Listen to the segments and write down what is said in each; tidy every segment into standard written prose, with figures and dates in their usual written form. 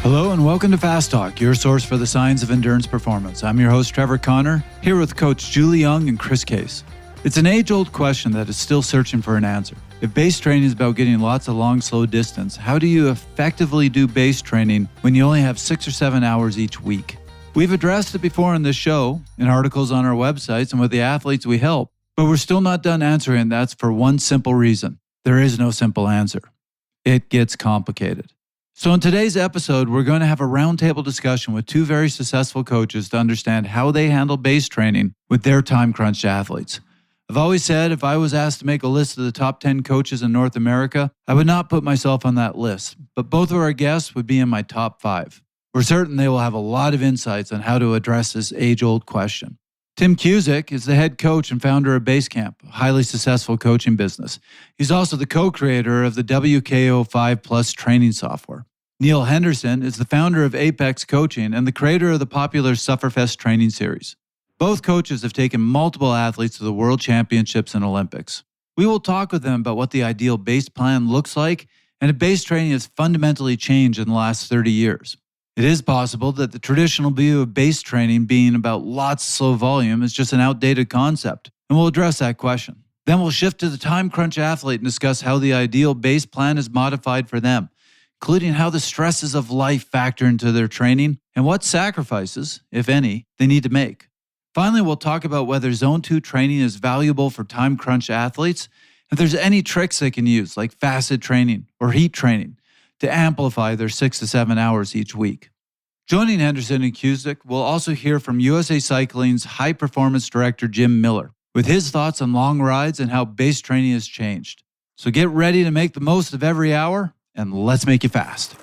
Hello and welcome to Fast Talk, your source for the science of endurance performance. I'm your host, Trevor Connor, here with Coach Julie Young and Chris Case. It's an age-old question that is still searching for an answer. If base training is about getting lots of long, slow distance, how do you effectively do base training when you only have 6 or 7 hours each week? We've addressed it before in this show, in articles on our websites and with the athletes we help, but we're still not done answering. That's for one simple reason. There is no simple answer. It gets complicated. So in today's episode, we're going to have a roundtable discussion with two very successful coaches to understand how they handle base training with their time-crunched athletes. I've always said if I was asked to make a list of the top 10 coaches in North America, I would not put myself on that list, but both of our guests would be in my top 5. We're certain they will have a lot of insights on how to address this age-old question. Tim Cusick is the head coach and founder of Basecamp, a highly successful coaching business. He's also the co-creator of the WKO5 Plus training software. Neal Henderson is the founder of Apex Coaching and the creator of the popular Sufferfest training series. Both coaches have taken multiple athletes to the World Championships and Olympics. We will talk with them about what the ideal base plan looks like and if base training has fundamentally changed in the last 30 years. It is possible that the traditional view of base training being about lots of slow volume is just an outdated concept, and we'll address that question. Then we'll shift to the time crunch athlete and discuss how the ideal base plan is modified for them, including how the stresses of life factor into their training and what sacrifices, if any, they need to make. Finally, we'll talk about whether Zone 2 training is valuable for time crunch athletes, if there's any tricks they can use, like facet training or heat training, to amplify their 6 to 7 hours each week. Joining Henderson and Cusick, we'll also hear from USA Cycling's high performance director, Jim Miller, with his thoughts on long rides and how base training has changed. So get ready to make the most of every hour, and let's make it fast.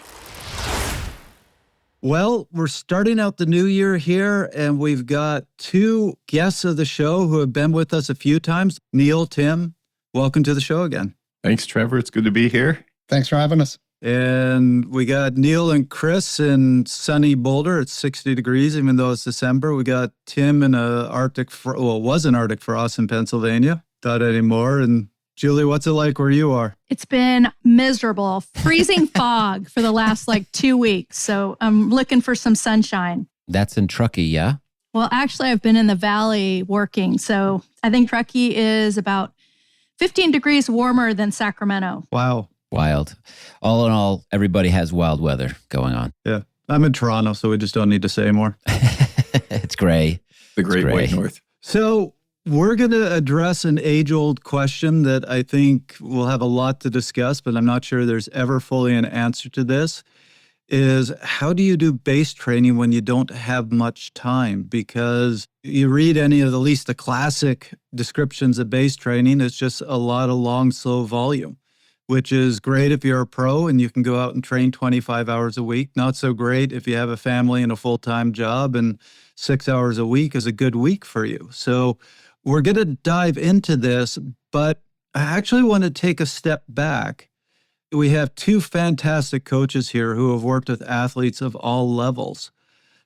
Well, we're starting out the new year here, and we've got two guests of the show who have been with us a few times. Neal, Tim, welcome to the show again. Thanks, Trevor. It's good to be here. Thanks for having us. And we got Neal and Chris in sunny Boulder. It's 60 degrees, even though it's December. We got Tim in it was an Arctic frost in Pennsylvania. Not anymore. And Julie, what's it like where you are? It's been miserable, freezing fog for the last 2 weeks. So I'm looking for some sunshine. That's in Truckee, yeah? Well, actually, I've been in the valley working. So I think Truckee is about 15 degrees warmer than Sacramento. Wow. Wild. All in all, everybody has wild weather going on. Yeah. I'm in Toronto, so we just don't need to say more. It's gray. The Great White North. So we're going to address an age-old question that I think we'll have a lot to discuss, but I'm not sure there's ever fully an answer to this, is how do you do base training when you don't have much time? Because you read any of at least the classic descriptions of base training, it's just a lot of long, slow volume, which is great if you're a pro and you can go out and train 25 hours a week. Not so great if you have a family and a full-time job, and 6 hours a week is a good week for you. So we're going to dive into this, but I actually want to take a step back. We have two fantastic coaches here who have worked with athletes of all levels.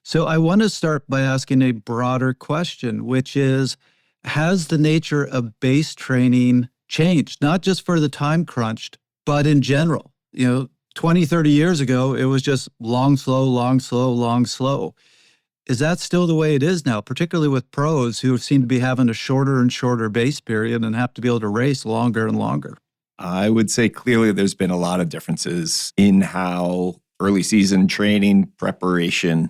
So I want to start by asking a broader question, which is, has the nature of base training changed, not just for the time crunched, but in general? 20, 30 years ago, it was just long, slow, long, slow, long, slow. Is that still the way it is now, particularly with pros who seem to be having a shorter and shorter base period and have to be able to race longer and longer? I would say clearly there's been a lot of differences in how early season training preparation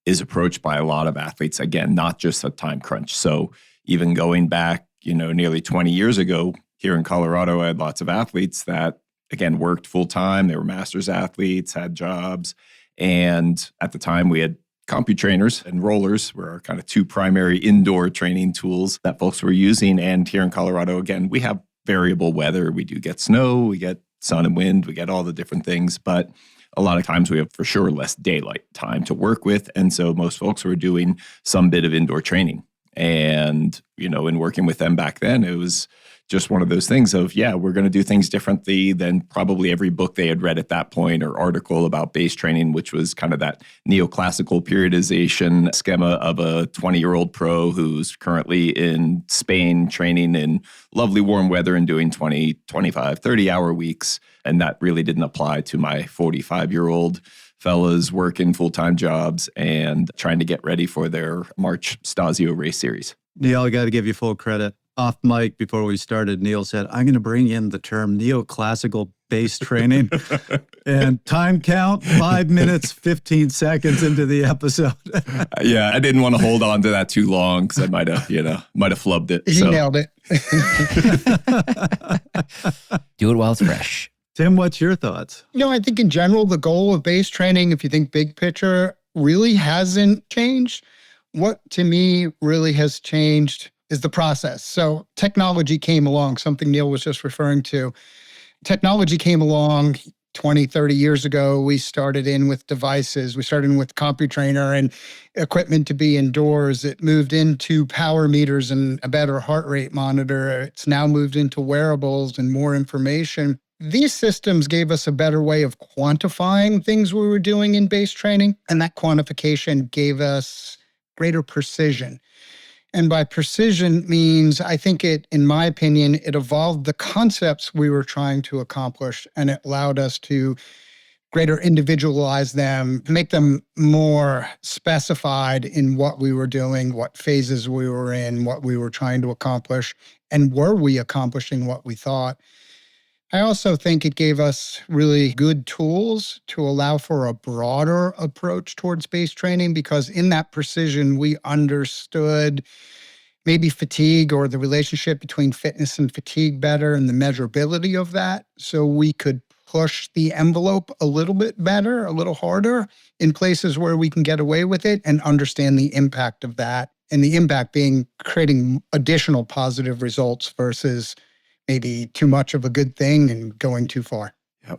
is approached by a lot of athletes. Again, not just a time crunch. So even going back, nearly 20 years ago, here in Colorado, I had lots of athletes that, again, worked full time. They were masters athletes, had jobs. And at the time, we had CompuTrainers and rollers were our kind of two primary indoor training tools that folks were using. And here in Colorado, again, we have variable weather. We do get snow, we get sun and wind, we get all the different things. But a lot of times we have for sure less daylight time to work with. And so most folks were doing some bit of indoor training. And, in working with them back then, it was just one of those things of, we're going to do things differently than probably every book they had read at that point or article about base training, which was kind of that neoclassical periodization schema of a 20-year-old pro who's currently in Spain training in lovely warm weather and doing 20, 25, 30-hour weeks. And that really didn't apply to my 45-year-old fellas working full-time jobs and trying to get ready for their March Stasio race series. Neal, I got to give you full credit. Off mic before we started, Neal said, I'm going to bring in the term neoclassical base training and time count 5 minutes, 15 seconds into the episode. I didn't want to hold on to that too long because I might have flubbed it. He nailed it. Do it while it's fresh. Tim, what's your thoughts? I think in general, the goal of base training, if you think big picture, really hasn't changed. What to me really has changed is the process. So technology came along, something Neal was just referring to. Technology came along 20, 30 years ago. We started in with devices. We started in with CompuTrainer and equipment to be indoors. It moved into power meters and a better heart rate monitor. It's now moved into wearables and more information. These systems gave us a better way of quantifying things we were doing in base training, and that quantification gave us greater precision. And by precision means, I think in my opinion, it evolved the concepts we were trying to accomplish, and it allowed us to greater individualize them, make them more specified in what we were doing, what phases we were in, what we were trying to accomplish, and were we accomplishing what we thought. I also think it gave us really good tools to allow for a broader approach towards base training, because in that precision, we understood maybe fatigue or the relationship between fitness and fatigue better and the measurability of that. So we could push the envelope a little bit better, a little harder in places where we can get away with it and understand the impact of that. And the impact being creating additional positive results versus maybe too much of a good thing and going too far.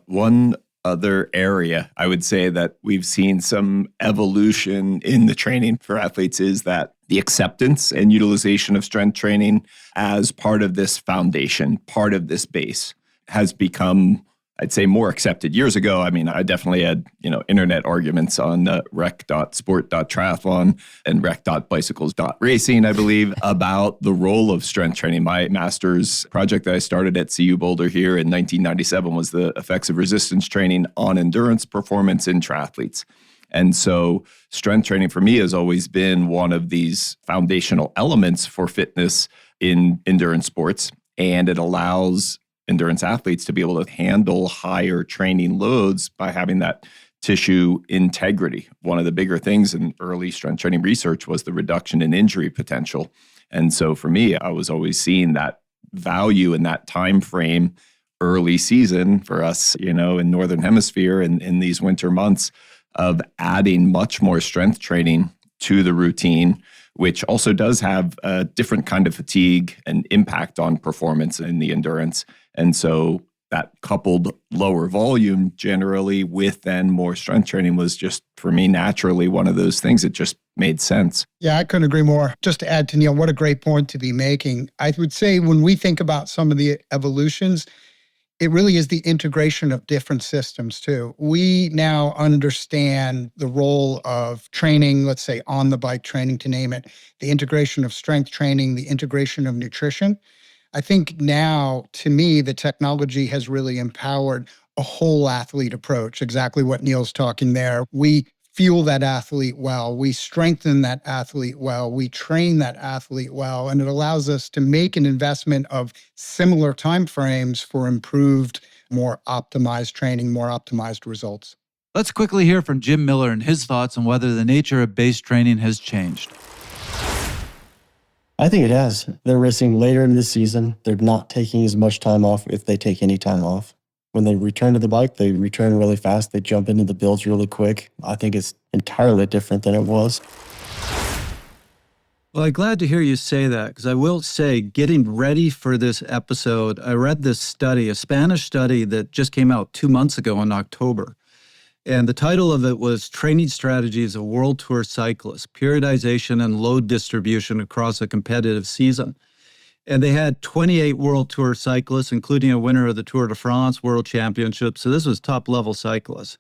One other area I would say that we've seen some evolution in the training for athletes is that the acceptance and utilization of strength training as part of this foundation, part of this base, has become, I'd say, more accepted. Years ago, I mean, I definitely had, internet arguments on rec.sport.triathlon and rec.bicycles.racing, I believe, about the role of strength training. My master's project that I started at CU Boulder here in 1997 was the effects of resistance training on endurance performance in triathletes. And so strength training for me has always been one of these foundational elements for fitness in endurance sports. And it allows endurance athletes to be able to handle higher training loads by having that tissue integrity. One of the bigger things in early strength training research was the reduction in injury potential. And so for me, I was always seeing that value in that time frame, early season for us, in Northern Hemisphere and in these winter months, of adding much more strength training to the routine, which also does have a different kind of fatigue and impact on performance in the endurance. And so that coupled lower volume generally with then more strength training was just, for me, naturally one of those things that just made sense. Yeah, I couldn't agree more. Just to add to Neal, what a great point to be making. I would say when we think about some of the evolutions, it really is the integration of different systems too. We now understand the role of training, let's say on the bike training to name it, the integration of strength training, the integration of nutrition. I think now, to me, the technology has really empowered a whole athlete approach, exactly what Neal's talking there. We fuel that athlete well, we strengthen that athlete well, we train that athlete well, and it allows us to make an investment of similar timeframes for improved, more optimized training, more optimized results. Let's quickly hear from Jim Miller and his thoughts on whether the nature of base training has changed. I think it has. They're racing later in the season. They're not taking as much time off if they take any time off. When they return to the bike, they return really fast. They jump into the builds really quick. I think it's entirely different than it was. Well, I'm glad to hear you say that, because I will say, getting ready for this episode, I read this study, a Spanish study that just came out 2 months ago in October. And the title of it was Training Strategies of World Tour Cyclists, Periodization and Load Distribution Across a Competitive Season. And they had 28 World Tour cyclists, including a winner of the Tour de France World Championship. So this was top-level cyclists.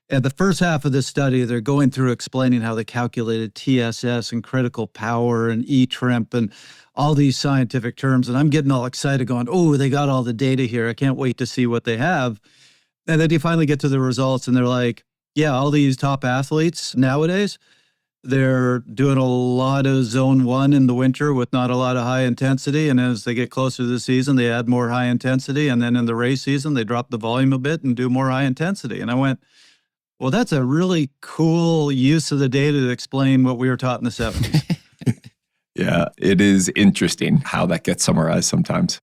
And the first half of this study, they're going through explaining how they calculated TSS and critical power and E-trimp and all these scientific terms. And I'm getting all excited going, oh, they got all the data here. I can't wait to see what they have. And then you finally get to the results and they're like, yeah, all these top athletes nowadays, they're doing a lot of zone 1 in the winter with not a lot of high intensity. And as they get closer to the season, they add more high intensity. And then in the race season, they drop the volume a bit and do more high intensity. And I went, well, that's a really cool use of the data to explain what we were taught in the 70s. Yeah, it is interesting how that gets summarized sometimes.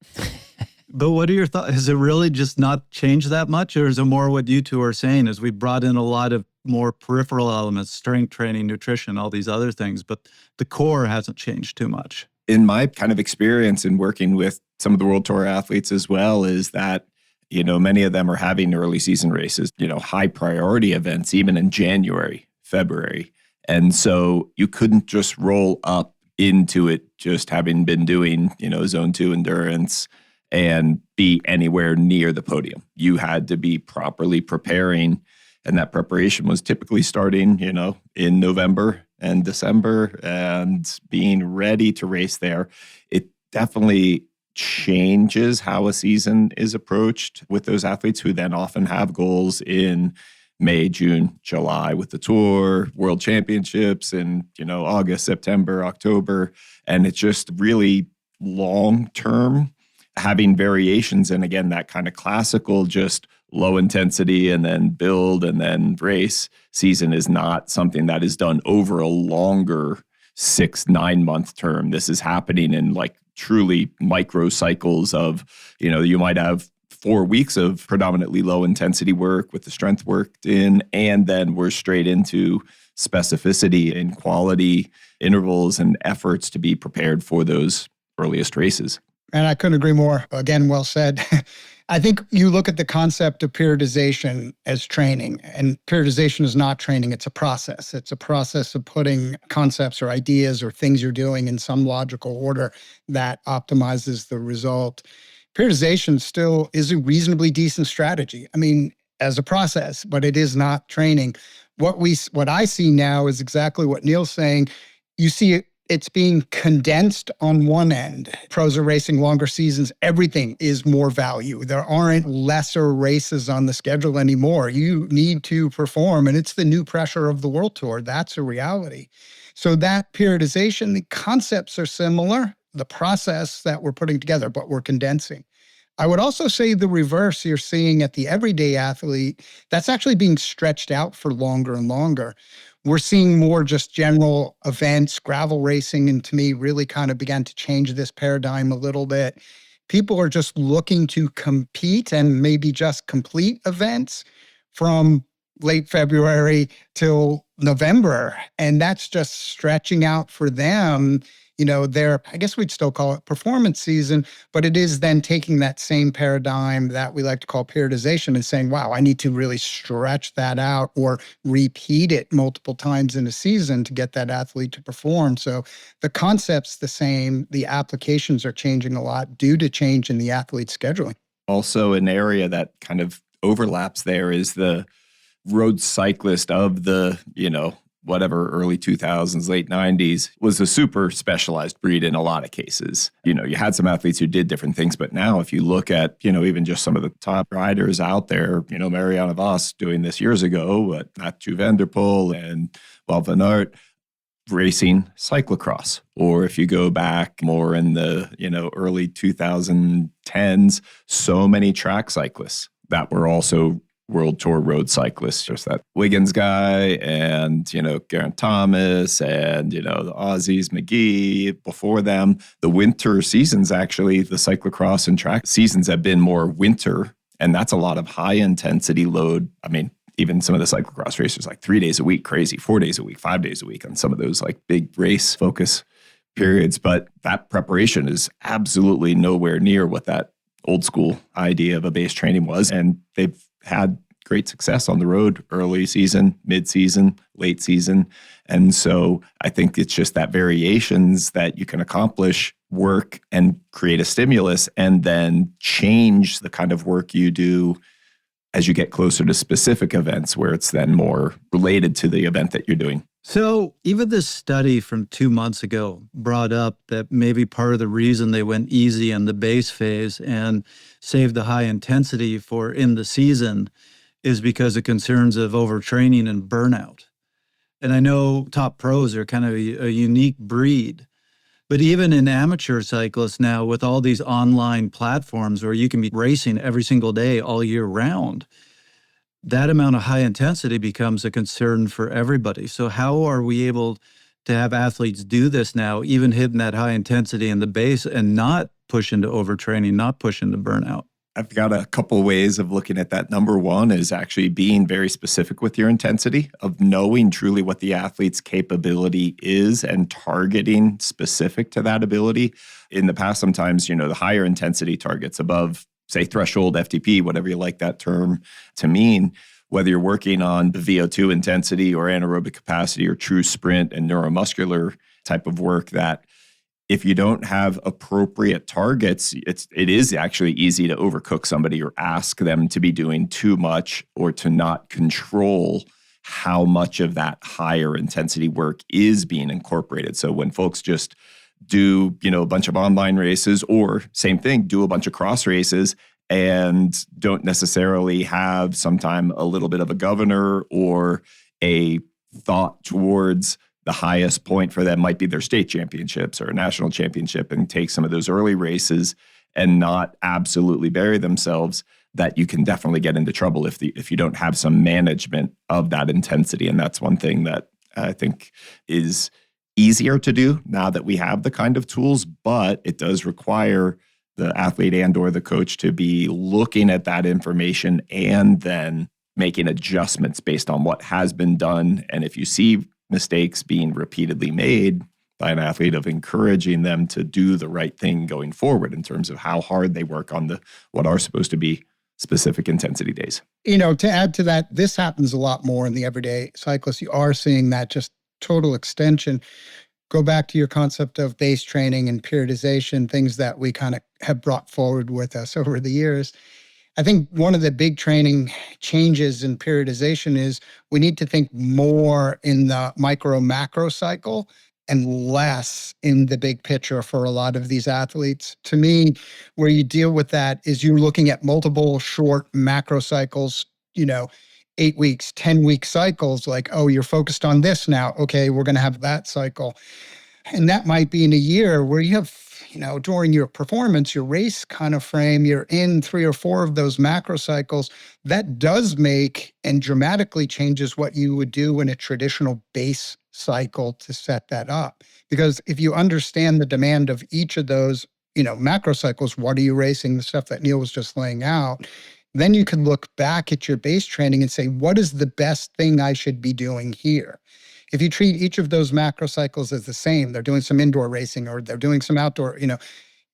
But what are your thoughts? Has it really just not changed that much? Or is it more what you two are saying is we brought in a lot of more peripheral elements, strength training, nutrition, all these other things, but the core hasn't changed too much? In my kind of experience in working with some of the World Tour athletes as well is that, many of them are having early season races, high priority events, even in January, February. And so you couldn't just roll up into it just having been doing, zone 2 endurance and be anywhere near the podium. You had to be properly preparing. And that preparation was typically starting, in November and December and being ready to race there. It definitely changes how a season is approached with those athletes who then often have goals in May, June, July with the Tour, World Championships, and, August, September, October. And it's just really long-term having variations. And again, that kind of classical just low intensity and then build and then race season is not something that is done over a longer 6-9 month term. This is happening in like truly micro cycles of, you might have 4 weeks of predominantly low intensity work with the strength worked in, and then we're straight into specificity and quality intervals and efforts to be prepared for those earliest races. And I couldn't agree more. Again, well said. I think you look at the concept of periodization as training, and periodization is not training. It's a process. It's a process of putting concepts or ideas or things you're doing in some logical order that optimizes the result. Periodization still is a reasonably decent strategy. I mean, as a process, but it is not training. What I see now is exactly what Neal's saying. You see it's being condensed on one end. Pros are racing longer seasons. Everything is more value. There aren't lesser races on the schedule anymore. You need to perform, and it's the new pressure of the World Tour. That's a reality. So that periodization, the concepts are similar, the process that we're putting together, but we're condensing. I would also say the reverse you're seeing at the everyday athlete, that's actually being stretched out for longer and longer. We're seeing more just general events, gravel racing, and to me really kind of began to change this paradigm a little bit. People are just looking to compete and maybe just complete events from late February till November. And that's just stretching out for them. I guess we'd still call it performance season, but it is then taking that same paradigm that we like to call periodization and saying, wow, I need to really stretch that out or repeat it multiple times in a season to get that athlete to perform. So the concept's the same. The applications are changing a lot due to change in the athlete's scheduling. Also, an area that kind of overlaps there is the road cyclist of the, whatever, early 2000s, late 90s, was a super specialized breed in a lot of cases. You had some athletes who did different things, but now if you look at, even just some of the top riders out there, Marianne Vos doing this years ago, but Mathieu van der Poel and Wout van Aert racing cyclocross. Or if you go back more in the, early 2010s, so many track cyclists that were also World Tour road cyclists, just that Wiggins guy and, Geraint Thomas and, the Aussies, McGee before them. The winter seasons, actually, the cyclocross and track seasons have been more winter, and that's a lot of high intensity load. I mean, even some of the cyclocross racers, like 3 days a week, crazy, 4 days a week, 5 days a week on some of those like big race focus periods. But that preparation is absolutely nowhere near what that old school idea of a base training was. And they've had great success on the road, early season, mid-season, late season. And so I think it's just that variations that you can accomplish, work and create a stimulus, and then change the kind of work you do as you get closer to specific events where it's then more related to the event that you're doing. So even this study from 2 months ago brought up that maybe part of the reason they went easy in the base phase and saved the high intensity for in the season is because of concerns of overtraining and burnout. And I know top pros are kind of a unique breed, but even in amateur cyclists now with all these online platforms where you can be racing every single day all year round, that amount of high intensity becomes a concern for everybody. So how are we able to have athletes do this now, even hitting that high intensity in the base and not push into overtraining, not push into burnout? I've got a couple ways of looking at that. Number one is actually being very specific with your intensity, of knowing truly what the athlete's capability is and targeting specific to that ability. In the past, sometimes, the higher intensity targets above, say, threshold FTP, whatever you like that term to mean, whether you're working on the VO2 intensity or anaerobic capacity or true sprint and neuromuscular type of work, that if you don't have appropriate targets, it is actually easy to overcook somebody or ask them to be doing too much or to not control how much of that higher intensity work is being incorporated. So when folks just do, a bunch of online races, or same thing, do a bunch of cross races and don't necessarily have sometime a little bit of a governor or a thought towards the highest point for them might be their state championships or a national championship, and take some of those early races and not absolutely bury themselves, that you can definitely get into trouble if you don't have some management of that intensity. And that's one thing that I think is easier to do now that we have the kind of tools, but it does require the athlete and or the coach to be looking at that information and then making adjustments based on what has been done. And if you see mistakes being repeatedly made by an athlete, of encouraging them to do the right thing going forward in terms of how hard they work on what are supposed to be specific intensity days. To add to that, this happens a lot more in the everyday cyclist. You are seeing that just total extension. Go back to your concept of base training and periodization, things that we kind of have brought forward with us over the years. I think one of the big training changes in periodization is we need to think more in the micro-macro cycle and less in the big picture for a lot of these athletes. To me, where you deal with that is you're looking at multiple short macro cycles, 8 weeks, 10-week cycles, like, oh, you're focused on this now. Okay, we're going to have that cycle. And that might be in a year where you have, during your performance, your race kind of frame, you're in 3 or 4 of those macro cycles. That does make and dramatically changes what you would do in a traditional base cycle to set that up. Because if you understand the demand of each of those, macro cycles, what are you racing, the stuff that Neal was just laying out, then you can look back at your base training and say, what is the best thing I should be doing here? If you treat each of those macro cycles as the same, they're doing some indoor racing or they're doing some outdoor,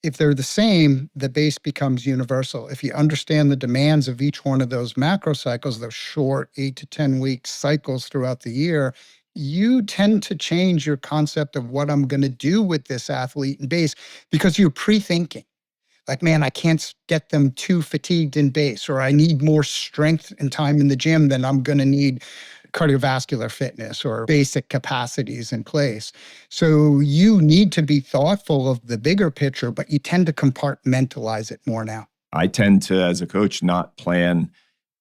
if they're the same, the base becomes universal. If you understand the demands of each one of those macro cycles, those short 8 to 10 week cycles throughout the year, you tend to change your concept of what I'm going to do with this athlete in base because you're pre-thinking. Like, man, I can't get them too fatigued in base, or I need more strength and time in the gym than I'm going to need cardiovascular fitness or basic capacities in place. So you need to be thoughtful of the bigger picture, but you tend to compartmentalize it more now. I tend to, as a coach, not plan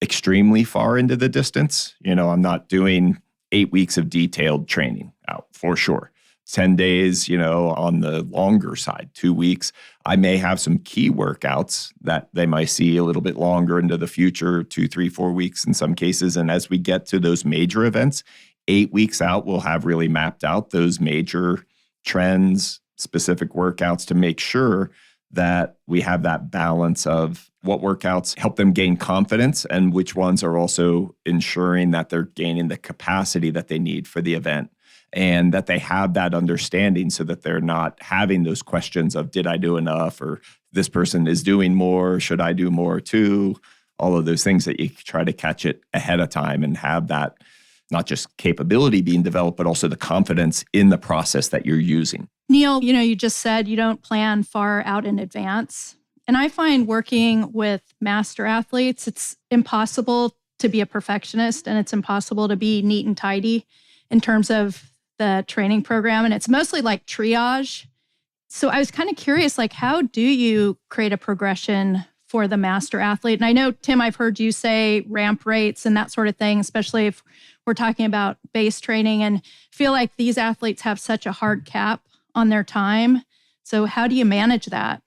extremely far into the distance. I'm not doing 8 weeks of detailed training out for sure. 10 days, on the longer side, 2 weeks. I may have some key workouts that they might see a little bit longer into the future, 2, 3, 4 weeks in some cases. And as we get to those major events, 8 weeks out, we'll have really mapped out those major trends, specific workouts to make sure that we have that balance of what workouts help them gain confidence and which ones are also ensuring that they're gaining the capacity that they need for the event. And that they have that understanding so that they're not having those questions of, did I do enough? Or this person is doing more, should I do more too? all of those things that you try to catch it ahead of time and have that not just capability being developed, but also the confidence in the process that you're using. Neal, you just said you don't plan far out in advance. And I find working with master athletes, it's impossible to be a perfectionist and it's impossible to be neat and tidy in terms of the training program. And it's mostly like triage. So I was kind of curious, like, how do you create a progression for the master athlete? And I know, Tim, I've heard you say ramp rates and that sort of thing, especially if we're talking about base training, and feel like these athletes have such a hard cap on their time. So how do you manage that?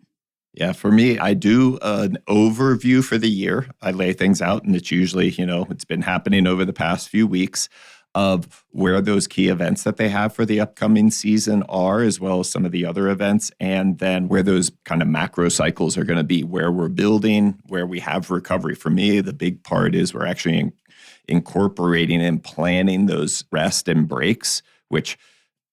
Yeah, for me, I do an overview for the year. I lay things out, and it's usually, it's been happening over the past few weeks of where those key events that they have for the upcoming season are, as well as some of the other events, and then where those kind of macro cycles are going to be, where we're building, where we have recovery. For me, the big part is we're actually incorporating and planning those rest and breaks, which,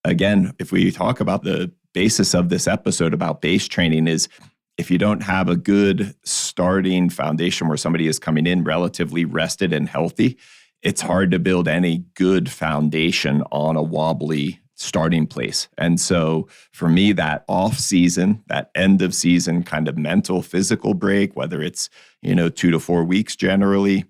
again, if we talk about the basis of this episode about base training is if you don't have a good starting foundation where somebody is coming in relatively rested and healthy, it's hard to build any good foundation on a wobbly starting place. And so for me, that off season, that end of season kind of mental, physical break, whether it's, 2 to 4 weeks generally,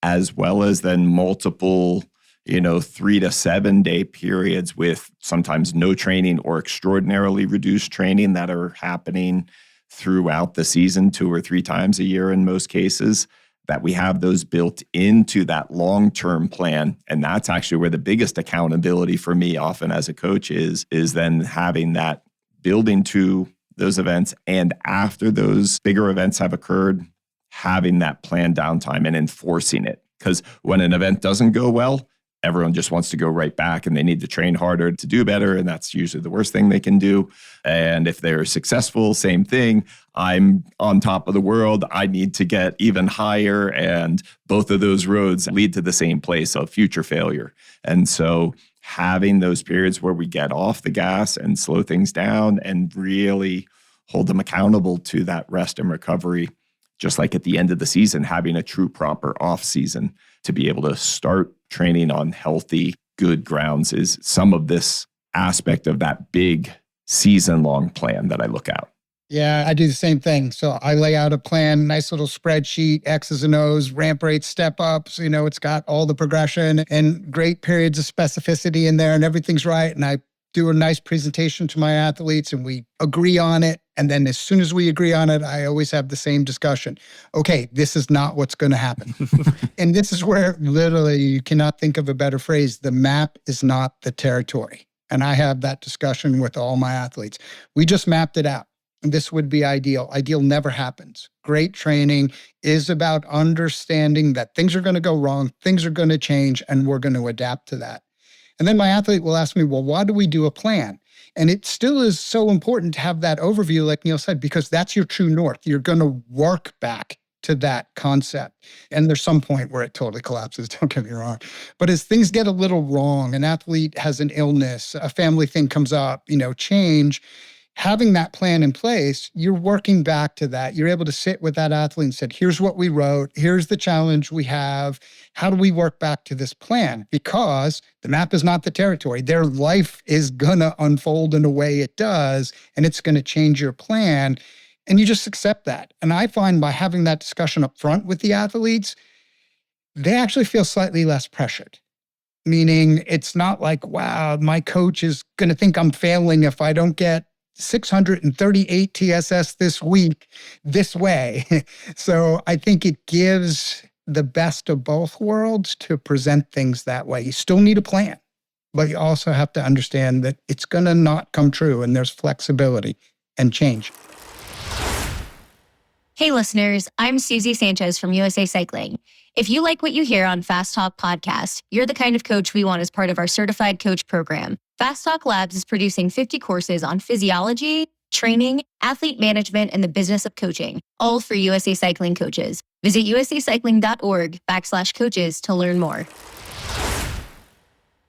as well as then multiple, 3 to 7 day periods with sometimes no training or extraordinarily reduced training that are happening throughout the season 2 or 3 times a year in most cases, that we have those built into that long-term plan. And that's actually where the biggest accountability for me often as a coach is then having that building to those events. And after those bigger events have occurred, having that planned downtime and enforcing it. Because when an event doesn't go well, everyone just wants to go right back and they need to train harder to do better. And that's usually the worst thing they can do. And if they're successful, same thing. I'm on top of the world. I need to get even higher. And both of those roads lead to the same place of future failure. And so having those periods where we get off the gas and slow things down and really hold them accountable to that rest and recovery, just like at the end of the season, having a true proper off season to be able to start training on healthy, good grounds is some of this aspect of that big season-long plan that I look at. Yeah, I do the same thing. So I lay out a plan, nice little spreadsheet, X's and O's, ramp rates, step ups. It's got all the progression and great periods of specificity in there and everything's right. And I do a nice presentation to my athletes and we agree on it. And then as soon as we agree on it, I always have the same discussion. Okay, this is not what's going to happen. And this is where literally you cannot think of a better phrase. The map is not the territory. And I have that discussion with all my athletes. We just mapped it out. This would be ideal. Ideal never happens. Great training is about understanding that things are going to go wrong, things are going to change, and we're going to adapt to that. And then my athlete will ask me, well, why do we do a plan? And it still is so important to have that overview, like Neal said, because that's your true north. You're going to work back to that concept. And there's some point where it totally collapses, don't get me wrong. But as things get a little wrong, an athlete has an illness, a family thing comes up, change, having that plan in place, you're working back to that. You're able to sit with that athlete and said, here's what we wrote. Here's the challenge we have. How do we work back to this plan? Because the map is not the territory. Their life is going to unfold in a way it does, and it's going to change your plan. And you just accept that. And I find by having that discussion up front with the athletes, they actually feel slightly less pressured. Meaning it's not like, wow, my coach is going to think I'm failing if I don't get 638 TSS this week this way. So I think it gives the best of both worlds to present things that way. You still need a plan, but you also have to understand that it's going to not come true and there's flexibility and change. Hey listeners, I'm Susie Sanchez from USA Cycling. If you like what you hear on Fast Talk Podcast, you're the kind of coach we want as part of our certified coach program. Fast Talk Labs is producing 50 courses on physiology, training, athlete management, and the business of coaching, all for USA Cycling coaches. Visit usacycling.org/coaches to learn more.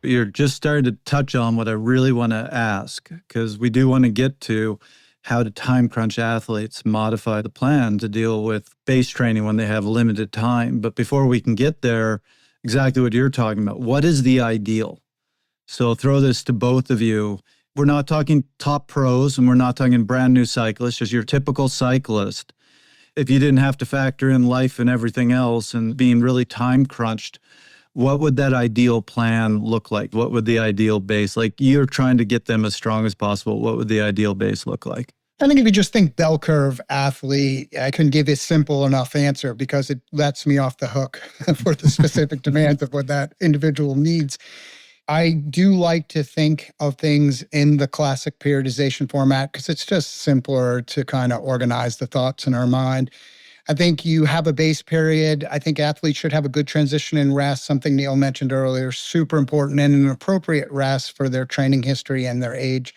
You're just starting to touch on what I really want to ask, because we do want to get to how do time crunch athletes modify the plan to deal with base training when they have limited time. But before we can get there, exactly what you're talking about, what is the ideal? So I'll throw this to both of you. We're not talking top pros and we're not talking brand new cyclists, just your typical cyclist. If you didn't have to factor in life and everything else and being really time crunched, what would that ideal plan look like? What would the ideal base, like you're trying to get them as strong as possible, what would the ideal base look like? I think if you just think bell curve athlete, I couldn't give a simple enough answer because it lets me off the hook for the specific demands of what that individual needs. I do like to think of things in the classic periodization format because it's just simpler to kind of organize the thoughts in our mind. I think you have a base period. I think athletes should have a good transition in rest, something Neal mentioned earlier, super important, and an appropriate rest for their training history and their age.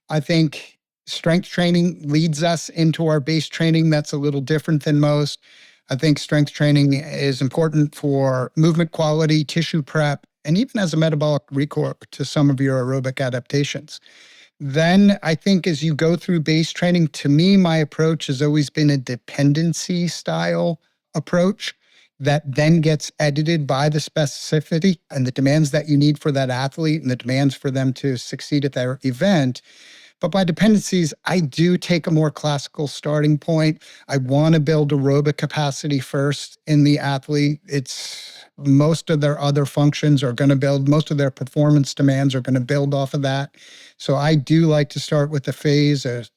I think strength training leads us into our base training. That's a little different than most. I think strength training is important for movement quality, tissue prep, and even as a metabolic recork to some of your aerobic adaptations. Then I think as you go through base training, to me, my approach has always been a dependency style approach that then gets edited by the specificity and the demands that you need for that athlete and the demands for them to succeed at their event. But by dependencies, I do take a more classical starting point. I want to build aerobic capacity first in the athlete. It's most of their other functions are going to build, most of their performance demands are going to build off of that. So I do like to start with the phase. And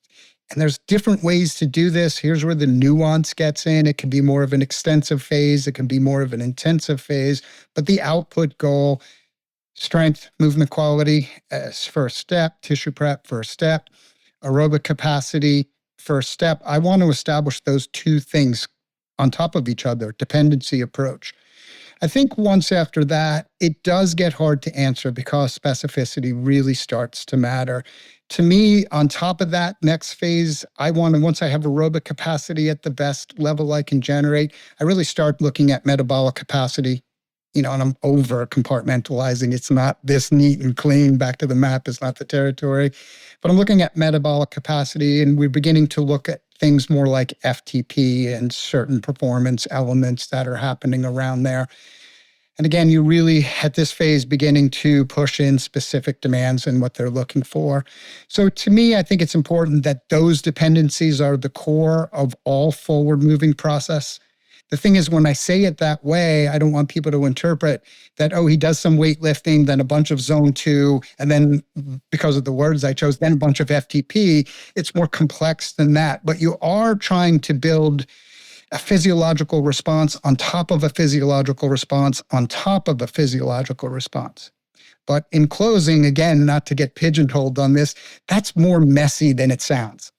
there's different ways to do this. Here's where the nuance gets in. It can be more of an extensive phase. It can be more of an intensive phase. But the output goal, strength, movement quality as first step, tissue prep first step, aerobic capacity first step. I want to establish those two things on top of each other, dependency approach. I think once after that, it does get hard to answer because specificity really starts to matter. To me, on top of that next phase, I want to, once I have aerobic capacity at the best level I can generate, I really start looking at metabolic capacity. And I'm over compartmentalizing. It's not this neat and clean. Back to the map is not the territory. But I'm looking at metabolic capacity, and we're beginning to look at things more like FTP and certain performance elements that are happening around there. And again, you really, at this phase, beginning to push in specific demands and what they're looking for. So to me, I think it's important that those dependencies are the core of all forward-moving process. The thing is, when I say it that way, I don't want people to interpret that, oh, he does some weightlifting, then a bunch of zone 2, and then because of the words I chose, then a bunch of FTP. It's more complex than that. But you are trying to build a physiological response on top of a physiological response on top of a physiological response. But in closing, again, not to get pigeonholed on this, that's more messy than it sounds.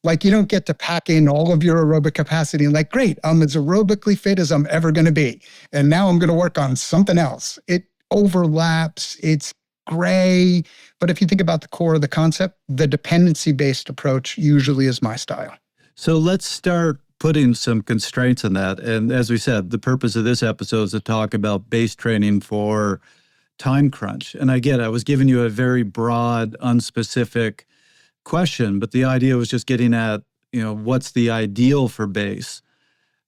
Like you don't get to pack in all of your aerobic capacity and like, great, I'm as aerobically fit as I'm ever going to be. And now I'm going to work on something else. It overlaps, it's gray. But if you think about the core of the concept, the dependency-based approach usually is my style. So let's start putting some constraints on that. And as we said, the purpose of this episode is to talk about base training for time crunch. And I was giving you a very broad, unspecific question, but the idea was just getting at, what's the ideal for base?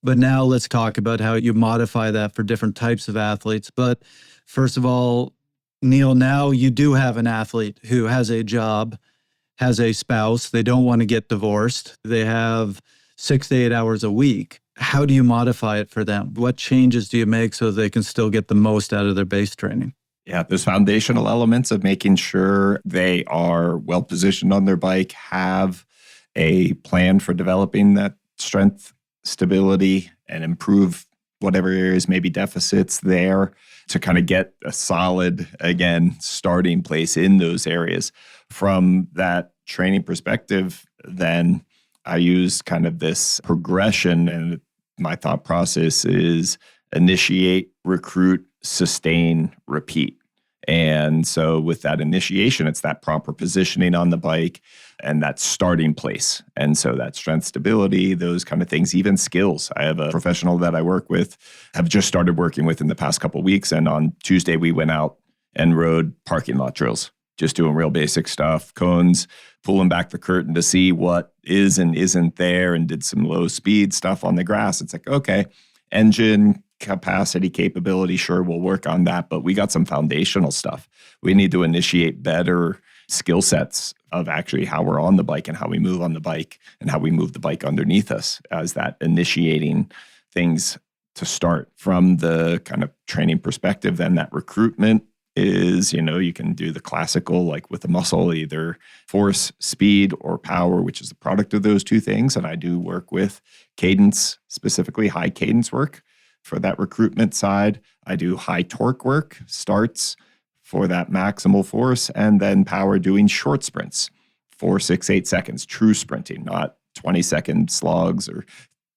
But now let's talk about how you modify that for different types of athletes. But first of all, Neal, now you do have an athlete who has a job, has a spouse. They don't want to get divorced. They have 6 to 8 hours a week. How do you modify it for them? What changes do you make so they can still get the most out of their base training? Yeah, there's foundational elements of making sure they are well positioned on their bike, have a plan for developing that strength, stability, and improve whatever areas maybe deficits there to kind of get a solid, again, starting place in those areas. From that training perspective, then I use kind of this progression, and my thought process is initiate, recruit, sustain, repeat. And so with that initiation, it's that proper positioning on the bike and that starting place. And so that strength, stability, those kind of things, even skills. I have a professional that I work with, have just started working with in the past couple of weeks. And on Tuesday, we went out and rode parking lot drills. just doing real basic stuff, cones, pulling back the curtain to see what is and isn't there, and did some low speed stuff on the grass. It's like, okay, engine capacity, capability, sure, we'll work on that, but we got some foundational stuff. We need to initiate better skill sets of actually how we're on the bike and how we move on the bike and how we move the bike underneath us as that initiating things to start. From the kind of training perspective, then that recruitment is, you can do the classical, like with the muscle, either force, speed, or power, which is the product of those two things. And I do work with cadence, specifically high cadence work for that recruitment side. I do high torque work, starts for that maximal force, and then power doing short sprints, 4, 6, 8 seconds, true sprinting, not 20-second slogs or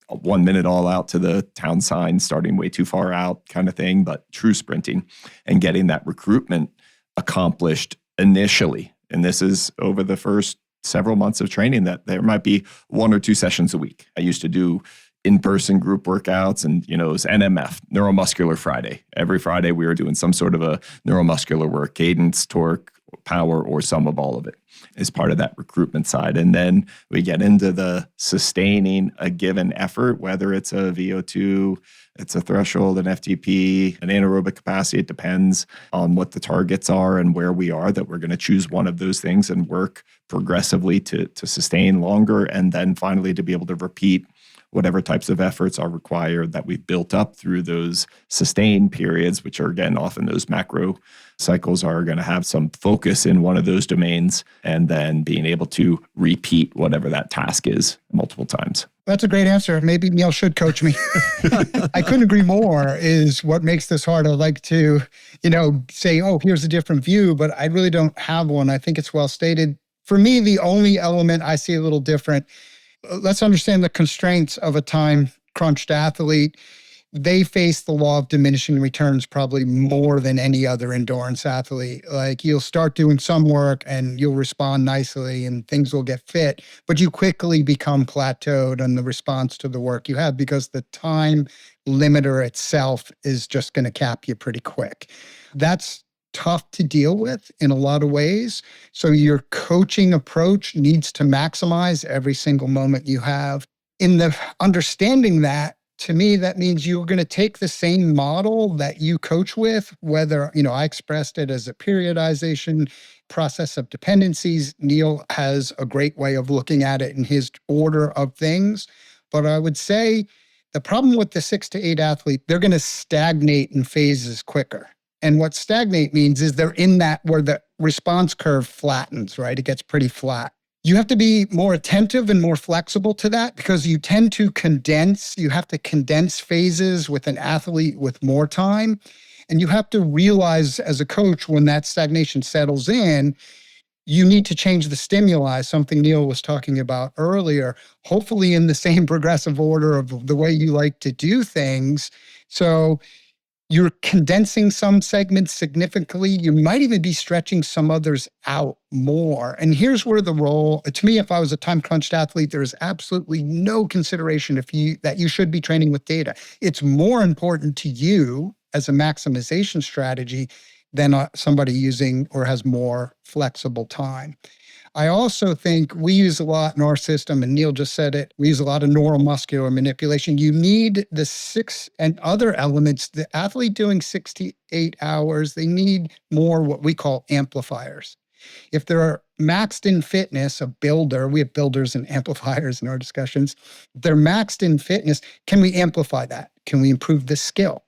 1 minute all out to the town sign, starting way too far out kind of thing, but true sprinting and getting that recruitment accomplished initially. And this is over the first several months of training, that there might be 1 or 2 sessions a week. I used to do in-person group workouts, and it was NMF, Neuromuscular Friday. Every Friday we were doing some sort of a neuromuscular work, cadence, torque, power, or some of all of it as part of that recruitment side. And then we get into the sustaining a given effort, whether it's a VO2, it's a threshold, an FTP, an anaerobic capacity. It depends on what the targets are and where we are, that we're going to choose one of those things and work progressively to sustain longer, and then finally to be able to repeat whatever types of efforts are required that we've built up through those sustained periods, which are, again, often those macro cycles are going to have some focus in one of those domains, and then being able to repeat whatever that task is multiple times. That's a great answer. Maybe Neal should coach me. I couldn't agree more, is what makes this hard. I like to, say, oh, here's a different view, but I really don't have one. I think it's well stated. For me, the only element I see a little different, let's understand the constraints of a time-crunched athlete. They face the law of diminishing returns probably more than any other endurance athlete. Like, you'll start doing some work and you'll respond nicely and things will get fit, but you quickly become plateaued on the response to the work you have, because the time limiter itself is just going to cap you pretty quick. That's tough to deal with in a lot of ways. So your coaching approach needs to maximize every single moment you have. In the understanding that, to me, that means you're going to take the same model that you coach with, whether, I expressed it as a periodization process of dependencies. Neal has a great way of looking at it in his order of things. But I would say the problem with the 6 to 8 athlete, they're going to stagnate in phases quicker. And what stagnate means is they're in that where the response curve flattens, right? It gets pretty flat. You have to be more attentive and more flexible to that, because you tend to condense. You have to condense phases with an athlete with more time. And you have to realize as a coach, when that stagnation settles in, you need to change the stimuli, something Neal was talking about earlier, hopefully in the same progressive order of the way you like to do things. So you're condensing some segments significantly. You might even be stretching some others out more. And here's where the role, to me, if I was a time-crunched athlete, there is absolutely no consideration that you should be training with data. It's more important to you as a maximization strategy than somebody using or has more flexible time. I also think we use a lot in our system, and Neal just said it, we use a lot of neuromuscular manipulation. You need the 6 and other elements. The athlete doing 6 to 8 hours, they need more what we call amplifiers. If they're maxed in fitness, a builder, we have builders and amplifiers in our discussions. If they're maxed in fitness, can we amplify that? Can we improve the skill?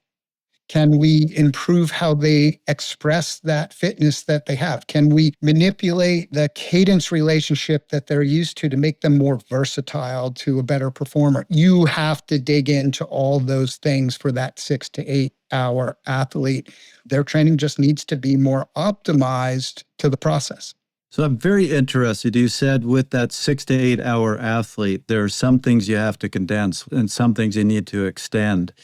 Can we improve how they express that fitness that they have? Can we manipulate the cadence relationship that they're used to make them more versatile to a better performer? You have to dig into all those things for that 6 to 8 hour athlete. Their training just needs to be more optimized to the process. So I'm very interested. You said with that 6 to 8 hour athlete, there are some things you have to condense and some things you need to extend.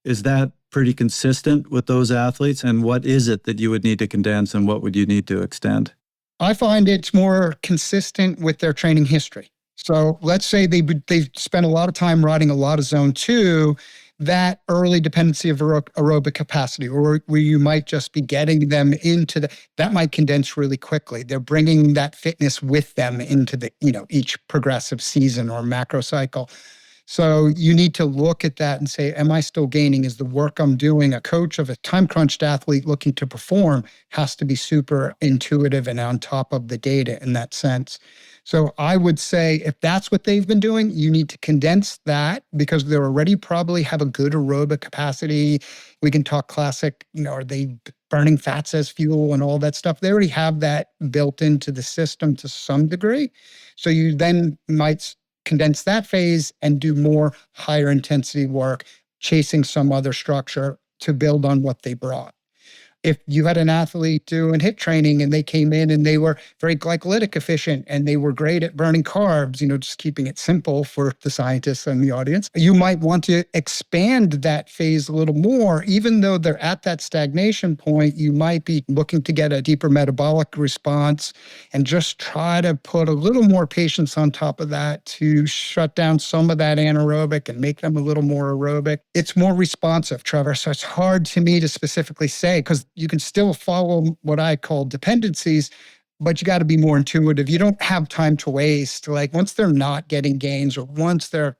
Is that pretty consistent with those athletes? And what is it that you would need to condense and what would you need to extend? I find it's more consistent with their training history. So let's say they've spent a lot of time riding a lot of zone 2. that early dependency of aerobic capacity, or where you might just be getting them into that might condense really quickly. They're bringing that fitness with them into each progressive season or macro cycle. So you need to look at that and say, am I still gaining? Is the work I'm doing? A coach of a time-crunched athlete looking to perform has to be super intuitive and on top of the data in that sense. So I would say if that's what they've been doing, you need to condense that because they already probably have a good aerobic capacity. We can talk classic, are they burning fats as fuel and all that stuff? They already have that built into the system to some degree. So you then might condense that phase and do more higher intensity work, chasing some other structure to build on what they brought. If you had an athlete doing HIIT training and they came in and they were very glycolytic efficient and they were great at burning carbs, just keeping it simple for the scientists and the audience, you might want to expand that phase a little more. Even though they're at that stagnation point, you might be looking to get a deeper metabolic response and just try to put a little more patience on top of that to shut down some of that anaerobic and make them a little more aerobic. It's more responsive, Trevor. So it's hard to me to specifically say because you can still follow what I call dependencies, but you got to be more intuitive. You don't have time to waste. Like once they're not getting gains or once they're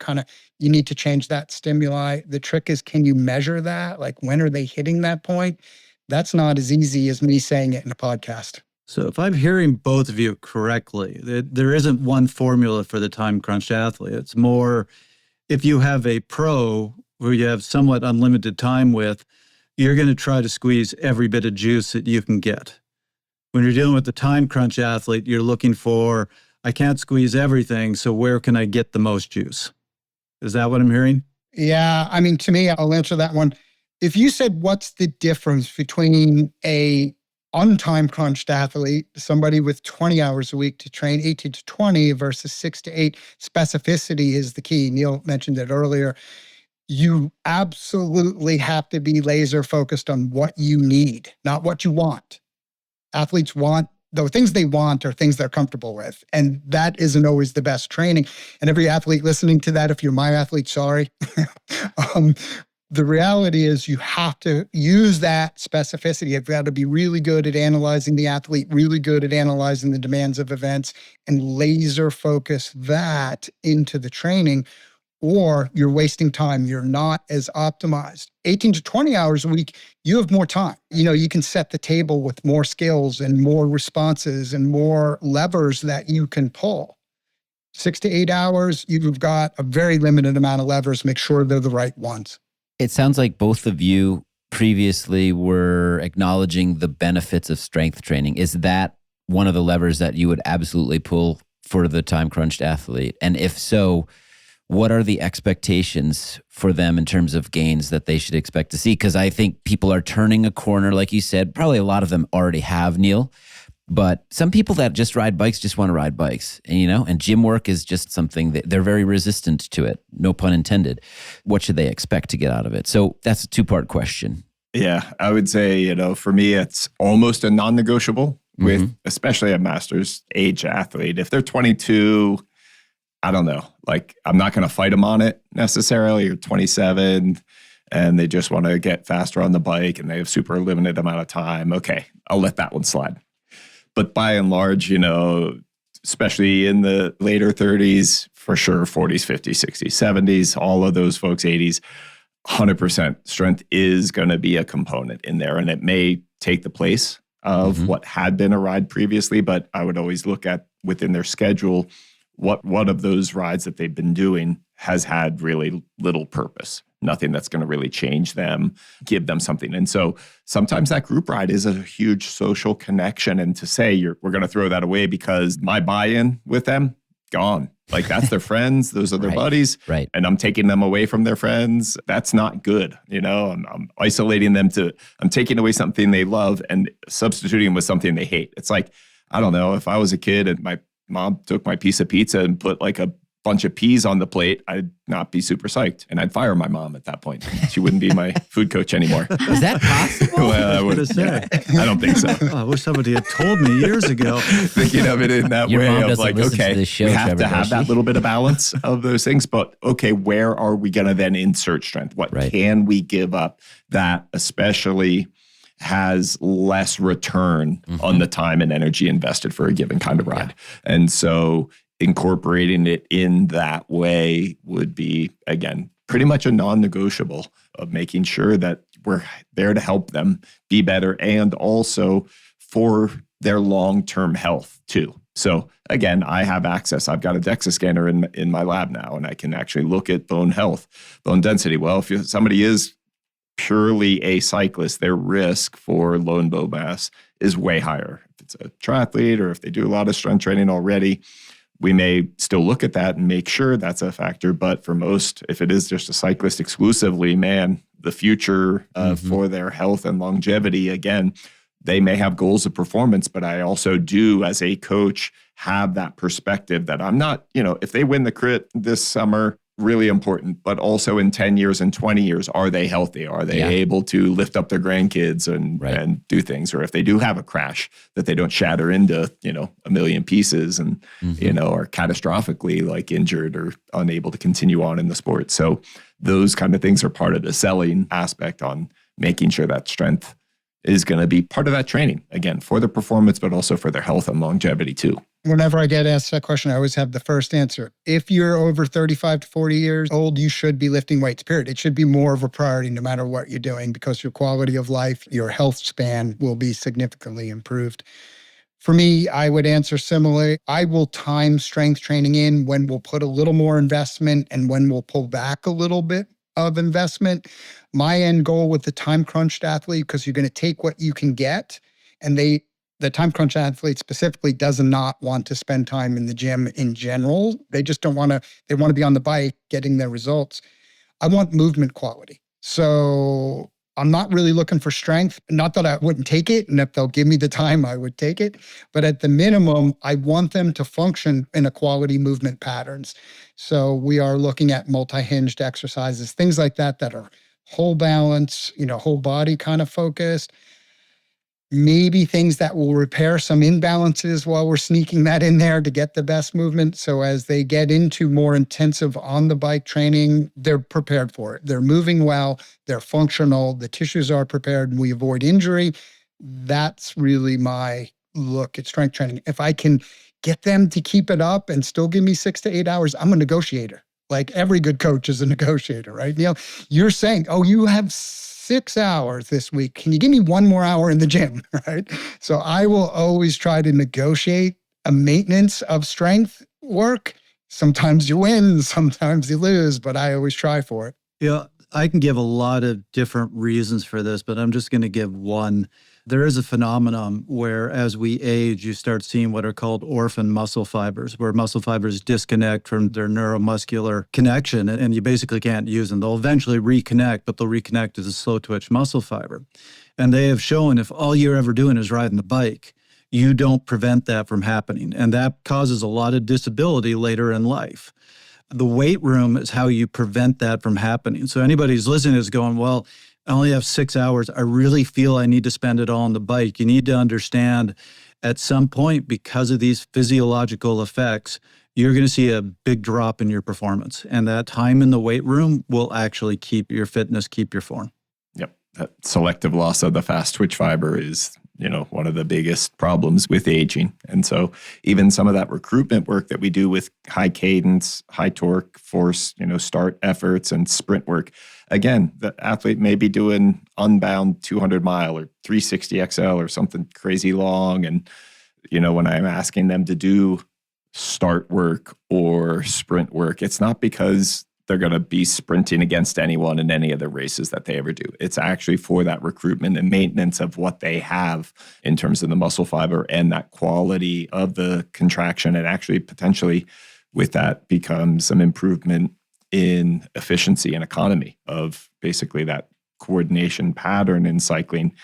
you need to change that stimuli. The trick is, can you measure that? Like when are they hitting that point? That's not as easy as me saying it in a podcast. So if I'm hearing both of you correctly, there isn't one formula for the time-crunched athlete. It's more if you have a pro who you have somewhat unlimited time with, you're going to try to squeeze every bit of juice that you can get. When you're dealing with the time crunch athlete, you're looking for, I can't squeeze everything, so where can I get the most juice? Is that what I'm hearing? Yeah, to me, I'll answer that one. If you said, what's the difference between a untime crunched athlete, somebody with 20 hours a week to train 18 to 20 versus 6 to 8, specificity is the key. Neal mentioned it earlier. You absolutely have to be laser focused on what you need, not what you want. Athletes want, the things they want are things they're comfortable with. And that isn't always the best training. And every athlete listening to that, if you're my athlete, sorry. The reality is you have to use that specificity. You've got to be really good at analyzing the athlete, really good at analyzing the demands of events, and laser focus that into the training. Or you're wasting time. You're not as optimized. 18 to 20 hours a week, you have more time. You can set the table with more skills and more responses and more levers that you can pull. 6 to 8 hours, you've got a very limited amount of levers. Make sure they're the right ones. It sounds like both of you previously were acknowledging the benefits of strength training. Is that one of the levers that you would absolutely pull for the time-crunched athlete? And if so, what are the expectations for them in terms of gains that they should expect to see? Because I think people are turning a corner, like you said. Probably a lot of them already have, Neal. But some people that just ride bikes just want to ride bikes, and gym work is just something that they're very resistant to it. No pun intended. What should they expect to get out of it? So that's a two-part question. Yeah, I would say, for me, it's almost a non-negotiable with especially a master's age athlete. If they're 22, I don't know. I'm not going to fight them on it necessarily. You're 27 and they just want to get faster on the bike and they have super limited amount of time. Okay, I'll let that one slide. But by and large, especially in the later 30s, for sure, 40s, 50s, 60s, 70s, all of those folks, 80s, 100% strength is going to be a component in there. And it may take the place of what had been a ride previously, but I would always look at within their schedule, what of those rides that they've been doing has had really little purpose. Nothing that's going to really change them, give them something. And so sometimes that group ride is a huge social connection. And to say we're going to throw that away because my buy-in with them, gone. That's their friends. Those are their buddies. Right. And I'm taking them away from their friends. That's not good. I'm isolating them I'm taking away something they love and substituting with something they hate. It's I don't know, if I was a kid and my mom took my piece of pizza and put a bunch of peas on the plate, I'd not be super psyched. And I'd fire my mom at that point. She wouldn't be my food coach anymore. Is that possible? Well, I don't think so. Oh, I wish somebody had told me years ago. Thinking of it in that Your way mom of doesn't like, listen to okay, this show, we have Trevor, to have does that she? little bit of balance of those things. But okay, where are we going to then insert strength? What Right. can we give up that especially has less return on the time and energy invested for a given kind of ride? And so incorporating it in that way would be, again, pretty much a non-negotiable of making sure that we're there to help them be better and also for their long-term health too. So again, I have access. I've got a DEXA scanner in my lab now, and I can actually look at bone health, bone density. Well, if somebody is purely a cyclist, their risk for lone bone mass is way higher. If it's a triathlete or if they do a lot of strength training already, we may still look at that and make sure that's a factor. But for most, if it is just a cyclist exclusively, man, the future for their health and longevity, again, they may have goals of performance, but I also do, as a coach, have that perspective that I'm not, if they win the crit this summer, really important, but also in 10 years and 20 years, are they healthy? Are they able to lift up their grandkids and do things? Or if they do have a crash, that they don't shatter into, a million pieces and, are catastrophically like injured or unable to continue on in the sport. So those kind of things are part of the selling aspect on making sure that strength is going to be part of that training, again, for the performance, but also for their health and longevity too. Whenever I get asked that question, I always have the first answer. If you're over 35 to 40 years old, you should be lifting weights, period. It should be more of a priority no matter what you're doing because your quality of life, your health span will be significantly improved. For me, I would answer similarly. I will time strength training in when we'll put a little more investment and when we'll pull back a little bit of investment. My end goal with the time crunched athlete, because you're going to take what you can get, and the time crunch athlete specifically does not want to spend time in the gym in general. They just don't want to, they want to be on the bike getting their results. I want movement quality. So I'm not really looking for strength. Not that I wouldn't take it, and if they'll give me the time, I would take it. But at the minimum, I want them to function in a quality movement patterns. So we are looking at multi-hinged exercises, things like that are whole balance, whole body kind of focused. Maybe things that will repair some imbalances while we're sneaking that in there to get the best movement. So as they get into more intensive on the bike training, they're prepared for it. They're moving well, they're functional, the tissues are prepared, and we avoid injury. That's really my look at strength training. If I can get them to keep it up and still give me 6 to 8 hours, I'm a negotiator. Like every good coach is a negotiator, right? Neal, you're saying, you have 6 hours this week. Can you give me 1 more hour in the gym, right? So I will always try to negotiate a maintenance of strength work. Sometimes you win, sometimes you lose, but I always try for it. Yeah, I can give a lot of different reasons for this, but I'm just going to give one. There is a phenomenon where as we age, you start seeing what are called orphan muscle fibers, where muscle fibers disconnect from their neuromuscular connection, and you basically can't use them. They'll eventually reconnect, but they'll reconnect as a slow twitch muscle fiber. And they have shown if all you're ever doing is riding the bike, you don't prevent that from happening. And that causes a lot of disability later in life. The weight room is how you prevent that from happening. So anybody who's listening is going, well, I only have 6 hours. I really feel I need to spend it all on the bike. You need to understand at some point, because of these physiological effects, you're going to see a big drop in your performance. And that time in the weight room will actually keep your fitness, keep your form. Yep. That selective loss of the fast twitch fiber is, one of the biggest problems with aging. And so even some of that recruitment work that we do with high cadence, high torque, force, start efforts and sprint work, again, the athlete may be doing unbound 200 mile or 360 XL or something crazy long. And, when I'm asking them to do start work or sprint work, it's not because they're going to be sprinting against anyone in any of the races that they ever do. It's actually for that recruitment and maintenance of what they have in terms of the muscle fiber and that quality of the contraction. And actually potentially with that becomes some improvement in efficiency and economy of basically that coordination pattern in cycling.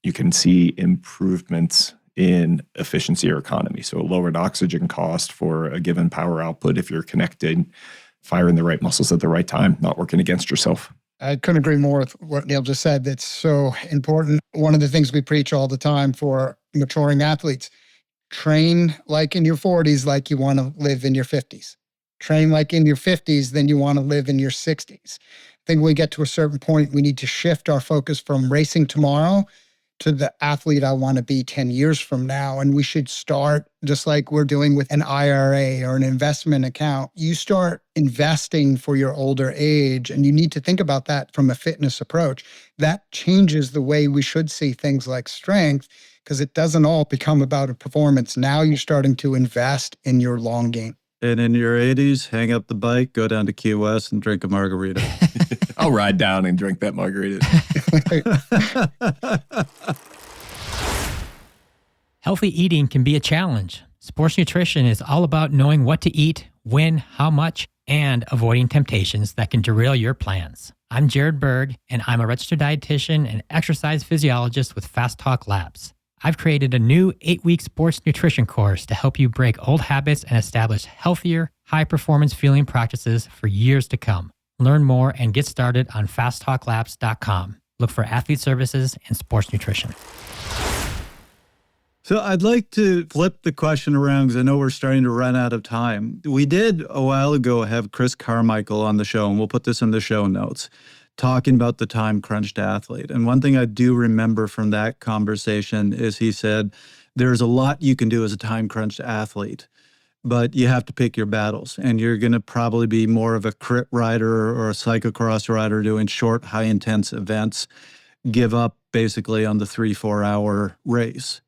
You can see improvements in efficiency or economy. So a lowered oxygen cost for a given power output if you're connected, firing the right muscles at the right time, not working against yourself. I couldn't agree more with what Neal just said. That's so important. One of the things we preach all the time for maturing athletes, train like in your 40s, like you want to live in your 50s. Train like in your 50s, then you want to live in your 60s. I think when we get to a certain point, we need to shift our focus from racing tomorrow to the athlete I want to be 10 years from now. And we should start just like we're doing with an IRA or an investment account. You start investing for your older age, and you need to think about that from a fitness approach. That changes the way we should see things like strength, because it doesn't all become about a performance. Now you're starting to invest in your long game. And in your 80s, hang up the bike, go down to Key West and drink a margarita. I'll ride down and drink that margarita. Healthy eating can be a challenge. Sports nutrition is all about knowing what to eat, when, how much, and avoiding temptations that can derail your plans. I'm Jared Berg, and I'm a registered dietitian and exercise physiologist with Fast Talk Labs. I've created a new 8-week sports nutrition course to help you break old habits and establish healthier, high-performance fueling practices for years to come. Learn more and get started on fasttalklabs.com. Look for athlete services and sports nutrition. So I'd like to flip the question around because I know we're starting to run out of time. We did a while ago have Chris Carmichael on the show, and we'll put this in the show notes, talking about the time-crunched athlete. And one thing I do remember from that conversation is he said, there's a lot you can do as a time-crunched athlete, but you have to pick your battles. And you're going to probably be more of a crit rider or a cyclocross rider doing short, high-intense events, give up basically on the 3-4 hour race.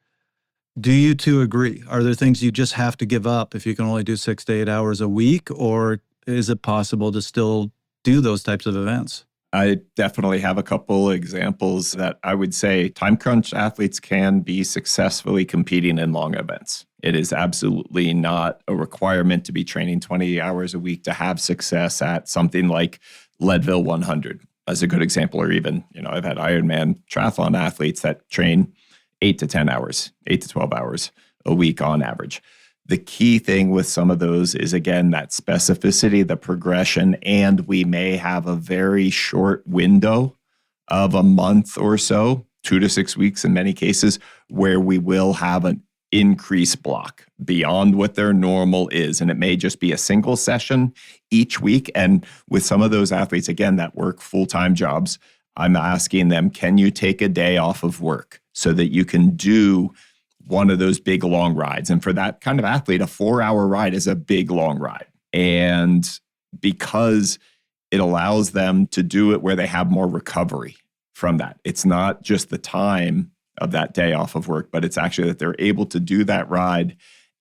Do you two agree? Are there things you just have to give up if you can only do 6 to 8 hours a week, or is it possible to still do those types of events? I definitely have a couple examples that I would say time crunch athletes can be successfully competing in long events. It is absolutely not a requirement to be training 20 hours a week to have success at something like Leadville 100 as a good example, or even, I've had Ironman triathlon athletes that train 8 to 10 hours, 8 to 12 hours a week on average. The key thing with some of those is, again, that specificity, the progression, and we may have a very short window of a month or so, 2 to 6 weeks in many cases, where we will have an increase block beyond what their normal is. And it may just be a single session each week. And with some of those athletes, again, that work full-time jobs, I'm asking them, can you take a day off of work so that you can do one of those big long rides? And for that kind of athlete, a 4-hour ride is a big long ride. And because it allows them to do it where they have more recovery from that. It's not just the time of that day off of work, but it's actually that they're able to do that ride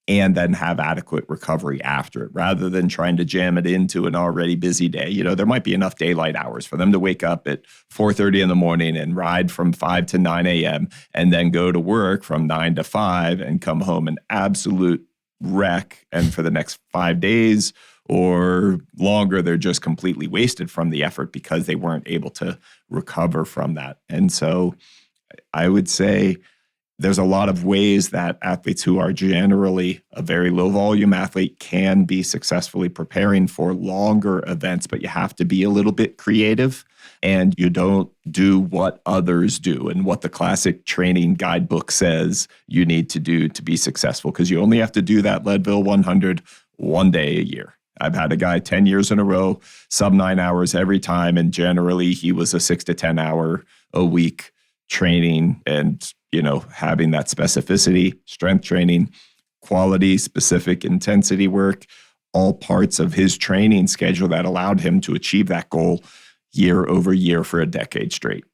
and then have adequate recovery after it, rather than trying to jam it into an already busy day. There might be enough daylight hours for them to wake up at 4:30 in the morning and ride from 5 to 9 a.m. and then go to work from 9 to 5 and come home an absolute wreck. And for the next 5 days or longer, they're just completely wasted from the effort because they weren't able to recover from that. And so I would say there's a lot of ways that athletes who are generally a very low volume athlete can be successfully preparing for longer events, but you have to be a little bit creative and you don't do what others do and what the classic training guidebook says you need to do to be successful, because you only have to do that Leadville 100 one day a year. I've had a guy 10 years in a row, sub 9 hours every time, and generally he was a 6 to 10 hour a week training and having that specificity, strength training, quality, specific intensity work, all parts of his training schedule that allowed him to achieve that goal year over year for a decade straight.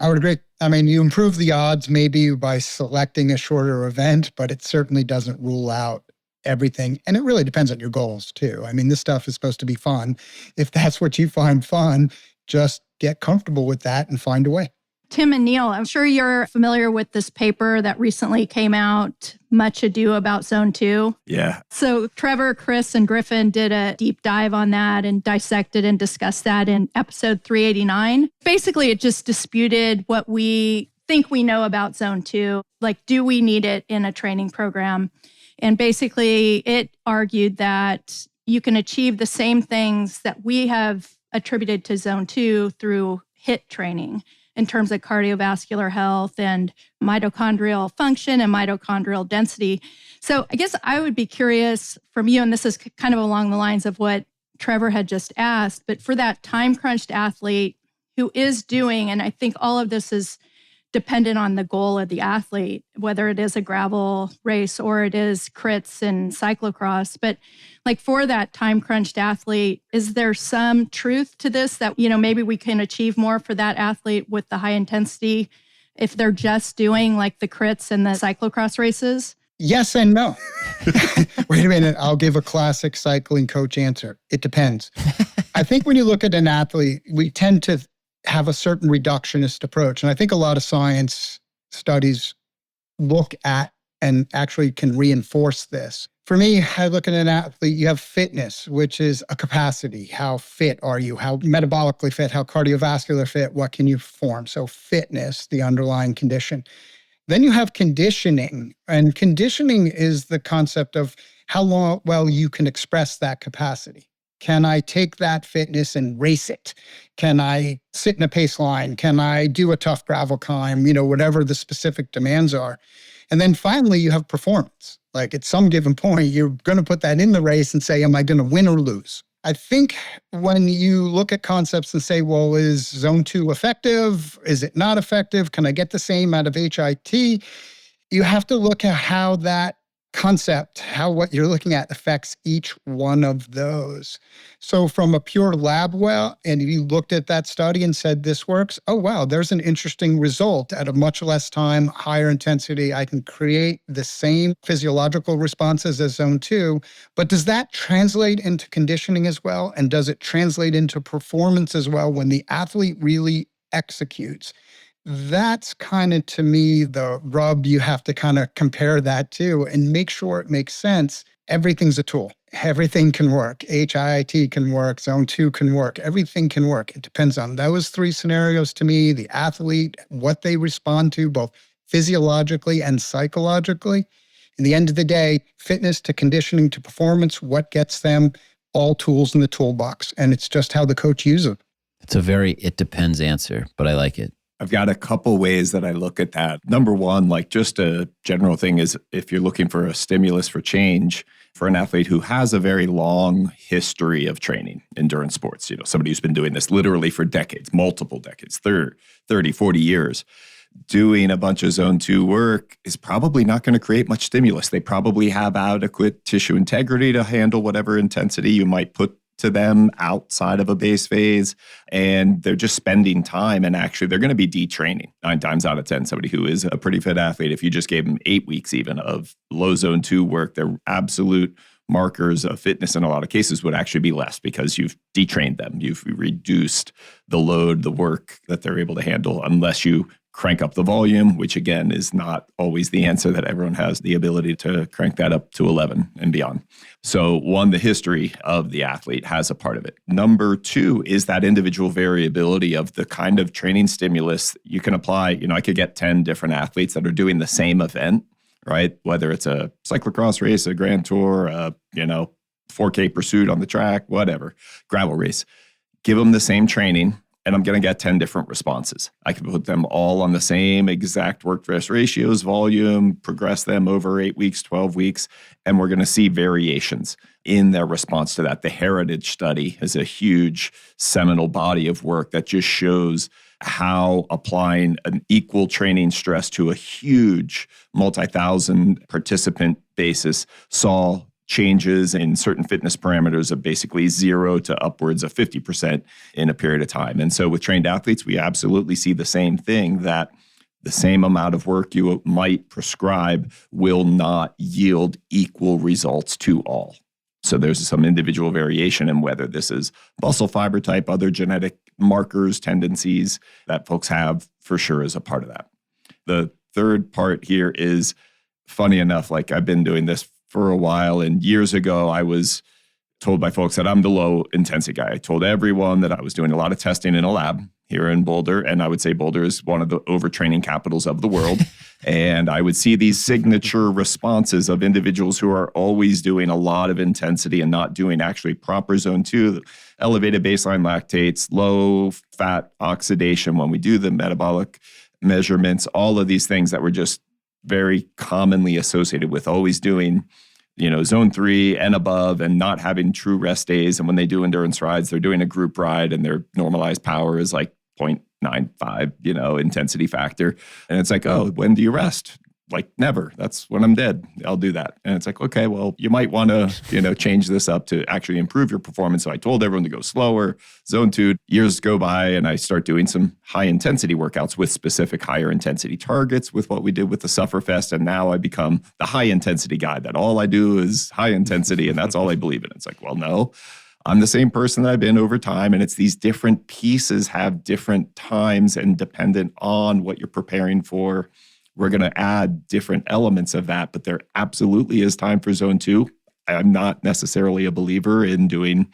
I would agree. I mean, you improve the odds maybe by selecting a shorter event, but it certainly doesn't rule out everything. And it really depends on your goals too. I mean, this stuff is supposed to be fun. If that's what you find fun, just get comfortable with that and find a way. Tim and Neal, I'm sure you're familiar with this paper that recently came out, Much Ado About Zone 2. Yeah. So Trevor, Chris, and Griffin did a deep dive on that and dissected and discussed that in episode 389. Basically, it just disputed what we think we know about zone 2? Like, do we need it in a training program? And basically, it argued that you can achieve the same things that we have attributed to zone 2 through HIIT training in terms of cardiovascular health and mitochondrial function and mitochondrial density. So I guess I would be curious from you, and this is kind of along the lines of what Trevor had just asked, but for that time-crunched athlete who is doing, and I think all of this is dependent on the goal of the athlete, whether it is a gravel race or it is crits and cyclocross. But like for that time-crunched athlete, is there some truth to this that, maybe we can achieve more for that athlete with the high intensity if they're just doing like the crits and the cyclocross races? Yes and no. Wait a minute. I'll give a classic cycling coach answer. It depends. I think when you look at an athlete, we tend to have a certain reductionist approach. And I think a lot of science studies look at and actually can reinforce this. For me, I look at an athlete, you have fitness, which is a capacity. How fit are you? How metabolically fit? How cardiovascular fit? What can you perform? So fitness, the underlying condition. Then you have conditioning. And conditioning is the concept of how well you can express that capacity. Can I take that fitness and race it? Can I sit in a pace line? Can I do a tough gravel climb? Whatever the specific demands are. And then finally, you have performance. Like at some given point, you're going to put that in the race and say, am I going to win or lose? I think when you look at concepts and say, well, is zone 2 effective? Is it not effective? Can I get the same out of HIIT? You have to look at how that concept, how what you're looking at affects each one of those. So from a pure lab and you looked at that study and said, this works, oh, wow, there's an interesting result. At a much less time, higher intensity, I can create the same physiological responses as zone 2. But does that translate into conditioning as well? And does it translate into performance as well when the athlete really executes? That's kind of, to me, the rub you have to kind of compare that to and make sure it makes sense. Everything's a tool. Everything can work. HIIT can work. Zone 2 can work. Everything can work. It depends on those 3 scenarios to me, the athlete, what they respond to, both physiologically and psychologically. In the end of the day, fitness to conditioning to performance, what gets them? All tools in the toolbox. And it's just how the coach uses them. It's a very it depends answer, but I like it. I've got a couple ways that I look at that. Number one, like just a general thing is if you're looking for a stimulus for change for an athlete who has a very long history of training, endurance sports, somebody who's been doing this literally for decades, multiple decades, 30, 40 years, doing a bunch of zone 2 work is probably not going to create much stimulus. They probably have adequate tissue integrity to handle whatever intensity you might put to them outside of a base phase, and they're just spending time, and actually they're going to be detraining 9 times out of 10. Somebody who is a pretty fit athlete, if you just gave them 8 weeks even of low zone 2 work, their absolute markers of fitness in a lot of cases would actually be less because you've detrained them. You've reduced the load, the work that they're able to handle, unless you crank up the volume, which again is not always the answer that everyone has the ability to crank that up to 11 and beyond. So one, the history of the athlete has a part of it. Number 2 is that individual variability of the kind of training stimulus you can apply. I could get 10 different athletes that are doing the same event, right? Whether it's a cyclocross race, a grand tour, 4K pursuit on the track, whatever, gravel race. Give them the same training, and I'm going to get 10 different responses. I can put them all on the same exact work-rest ratios, volume, progress them over 8 weeks, 12 weeks, and we're going to see variations in their response to that. The Heritage study is a huge seminal body of work that just shows how applying an equal training stress to a huge multi-thousand participant basis saw changes in certain fitness parameters of basically 0 to upwards of 50% in a period of time. And so with trained athletes, we absolutely see the same thing, that the same amount of work you might prescribe will not yield equal results to all. So there's some individual variation in whether this is muscle fiber type, other genetic markers, tendencies that folks have, for sure is a part of that. The third part here is, funny enough, like I've been doing this for a while, and years ago I was told my folks that I'm the low intensity guy. I told everyone that I was doing a lot of testing in a lab here in Boulder. And I would say Boulder is one of the overtraining capitals of the world. And I would see these signature responses of individuals who are always doing a lot of intensity and not doing actually proper zone 2, elevated baseline lactates, low fat oxidation when we do the metabolic measurements, all of these things that were just very commonly associated with always doing, zone 3 and above and not having true rest days. And when they do endurance rides, they're doing a group ride and their normalized power is like 0.95, intensity factor. And it's like, oh, when do you rest? Like never. That's when I'm dead. I'll do that. And it's like, okay, well, you might want to, change this up to actually improve your performance. So I told everyone to go slower. Zone 2, years go by and I start doing some high intensity workouts with specific higher intensity targets with what we did with the Sufferfest. And now I become the high intensity guy that all I do is high intensity and that's all I believe in. It's like, well, no, I'm the same person that I've been over time. And it's these different pieces have different times and dependent on what you're preparing for. We're going to add different elements of that, but there absolutely is time for zone 2. I'm not necessarily a believer in doing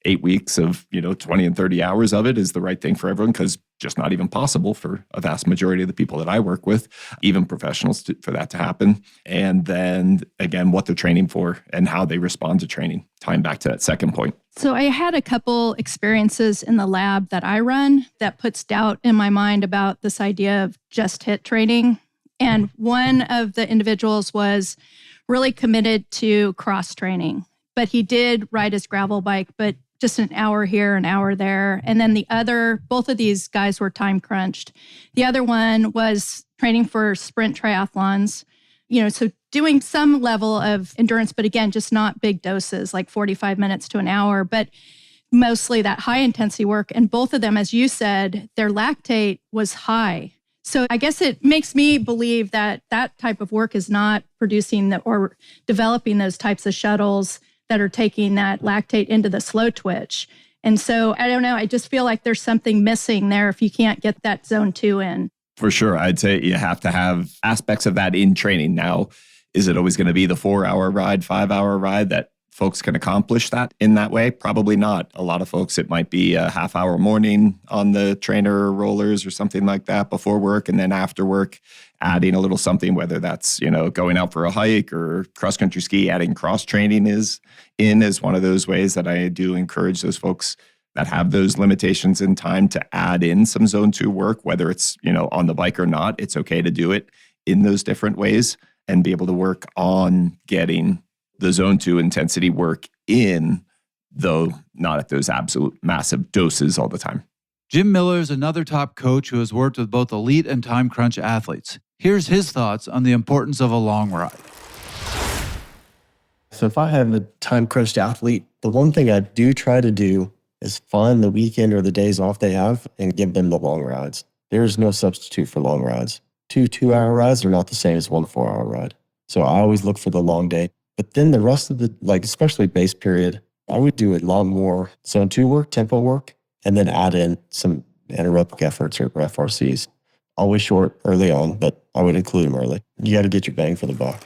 8 weeks of, 20 and 30 hours of it is the right thing for everyone because just not even possible for a vast majority of the people that I work with, even professionals for that to happen. And then again, what they're training for and how they respond to training, tying back to that second point. So I had a couple experiences in the lab that I run that puts doubt in my mind about this idea of just HIIT training. And one of the individuals was really committed to cross training, but he did ride his gravel bike, but just an hour here, an hour there. And then both of these guys were time crunched. The other one was training for sprint triathlons, so doing some level of endurance, but again, just not big doses, like 45 minutes to an hour, but mostly that high intensity work. And both of them, as you said, their lactate was high. So I guess it makes me believe that that type of work is not producing or developing those types of shuttles that are taking that lactate into the slow twitch. And so I don't know, I just feel like there's something missing there if you can't get that zone 2 in. For sure. I'd say you have to have aspects of that in training. Now, is it always going to be the 4-hour ride, 5-hour ride that folks can accomplish that in that way? Probably not. A lot of folks, it might be a half-hour morning on the trainer rollers or something like that before work, and then after work, adding a little something, whether that's, going out for a hike or cross-country ski, adding cross-training is one of those ways that I do encourage those folks that have those limitations in time to add in some zone 2 work, whether it's, on the bike or not. It's okay to do it in those different ways and be able to work on getting the zone 2 intensity work in, though not at those absolute massive doses all the time. Jim Miller is another top coach who has worked with both elite and time crunch athletes. Here's his thoughts on the importance of a long ride. So if I have a time crunched athlete, the one thing I do try to do is find the weekend or the days off they have and give them the long rides. There's no substitute for long rides. 2 2-hour rides are not the same as 1 4-hour ride. So I always look for the long day. But then the rest of the, especially base period, I would do a lot more zone 2 work, tempo work, and then add in some anaerobic efforts or FRCs. Always short early on, but I would include them early. You got to get your bang for the buck.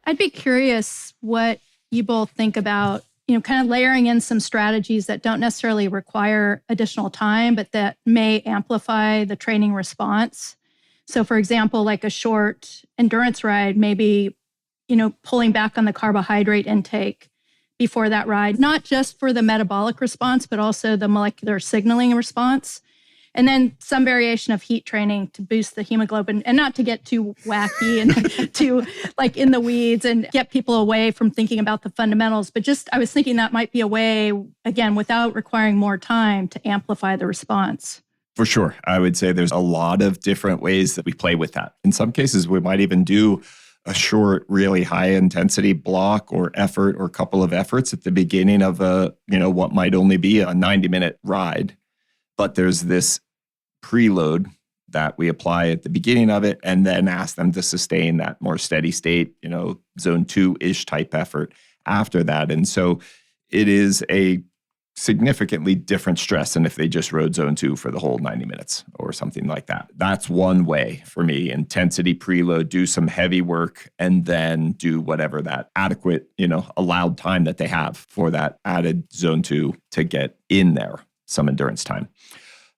I'd be curious what you both think about, kind of layering in some strategies that don't necessarily require additional time, but that may amplify the training response. So for example, like a short endurance ride, maybe pulling back on the carbohydrate intake before that ride, not just for the metabolic response, but also the molecular signaling response. And then some variation of heat training to boost the hemoglobin, and not to get too wacky and too in the weeds and get people away from thinking about the fundamentals. But I was thinking that might be a way, again, without requiring more time, to amplify the response. For sure. I would say there's a lot of different ways that we play with that. In some cases, we might even do a short, really high intensity block or effort or couple of efforts at the beginning of what might only be a 90-minute ride. But there's this preload that we apply at the beginning of it and then ask them to sustain that more steady state, zone 2-ish type effort after that. And so it is a significantly different stress than if they just rode zone 2 for the whole 90 minutes or something like that. That's one way for me. Intensity preload, do some heavy work, and then do whatever that adequate, allowed time that they have for that added zone 2 to get in there, some endurance time.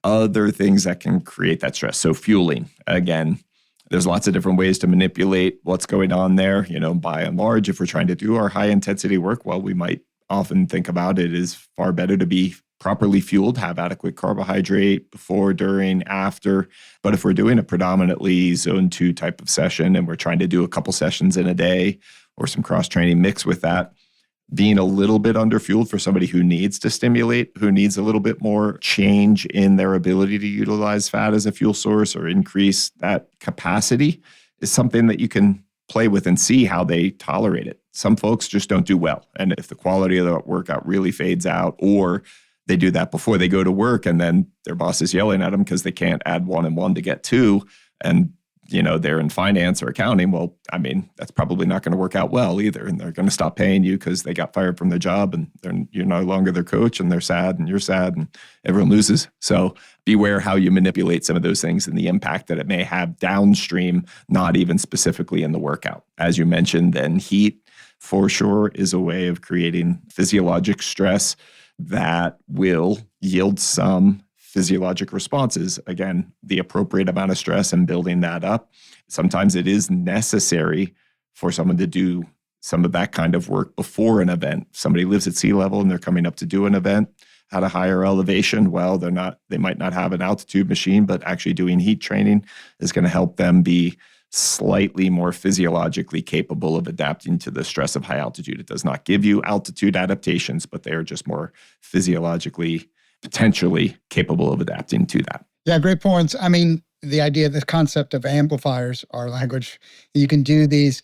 Other things that can create that stress. So fueling, again, there's lots of different ways to manipulate what's going on there. By and large, if we're trying to do our high intensity work, well, we might often think about it as far better to be properly fueled, have adequate carbohydrate before, during, after. But if we're doing a predominantly zone 2 type of session and we're trying to do a couple sessions in a day or some cross training mix with that, being a little bit underfueled for somebody who needs to stimulate, who needs a little bit more change in their ability to utilize fat as a fuel source or increase that capacity, is something that you can play with and see how they tolerate it. Some folks just don't do well. And if the quality of the workout really fades out, or they do that before they go to work and then their boss is yelling at them because they can't add 1 and 1 to get 2, and they're in finance or accounting, well, that's probably not going to work out well either. And they're going to stop paying you because they got fired from their job and you're no longer their coach, and they're sad and you're sad and everyone loses. So beware how you manipulate some of those things and the impact that it may have downstream, not even specifically in the workout. As you mentioned, then heat for sure is a way of creating physiologic stress that will yield some physiologic responses. Again, the appropriate amount of stress and building that up. Sometimes it is necessary for someone to do some of that kind of work before an event. Somebody lives at sea level and they're coming up to do an event at a higher elevation. Well, they might not have an altitude machine, but actually doing heat training is going to help them be slightly more physiologically capable of adapting to the stress of high altitude. It does not give you altitude adaptations, but they are just more physiologically potentially capable of adapting to that. Yeah, great points. The idea, the concept of amplifiers, our language, you can do these.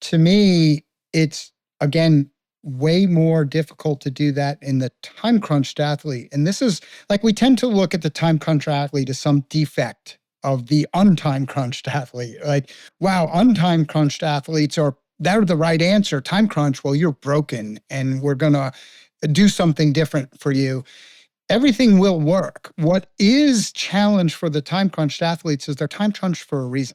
To me, it's, again, way more difficult to do that in the time crunched athlete. And this is like, we tend to look at the time crunched athlete as some defect of the untime crunched athlete. Like, wow, untime crunched athletes they're the right answer. Time crunch, well, you're broken and we're going to do something different for you. Everything will work. What is challenge for the time crunched athletes is they're time crunched for a reason.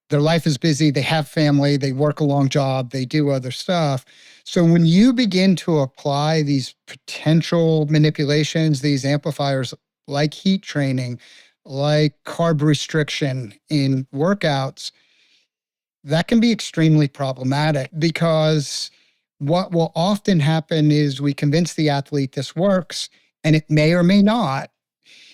Their life is busy. They have family. They work a long job. They do other stuff. So when you begin to apply these potential manipulations, these amplifiers like heat training, like carb restriction in workouts, that can be extremely problematic, because what will often happen is we convince the athlete this works, and it may or may not.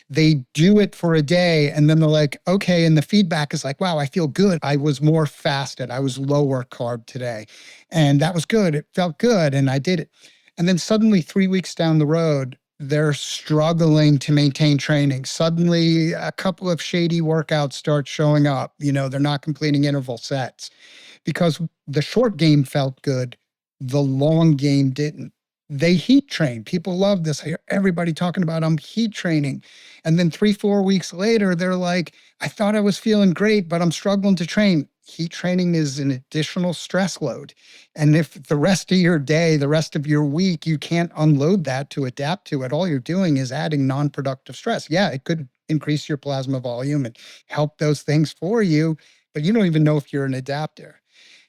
They do it for a day and then they're like, okay. And the feedback is like, wow, I feel good. I was more fasted. I was lower carb today. And that was good. It felt good. And I did it. And then suddenly 3 weeks down the road, they're struggling to maintain training. Suddenly a couple of shady workouts start showing up. They're not completing interval sets because the short game felt good. The long game didn't. They heat train. People love this. I hear everybody talking about I'm heat training. And then 3-4 weeks later, they're like, I thought I was feeling great, but I'm struggling to train. Heat training is an additional stress load. And if the rest of your day, the rest of your week, you can't unload that to adapt to it, all you're doing is adding non-productive stress. Yeah, it could increase your plasma volume and help those things for you, but you don't even know if you're an adapter.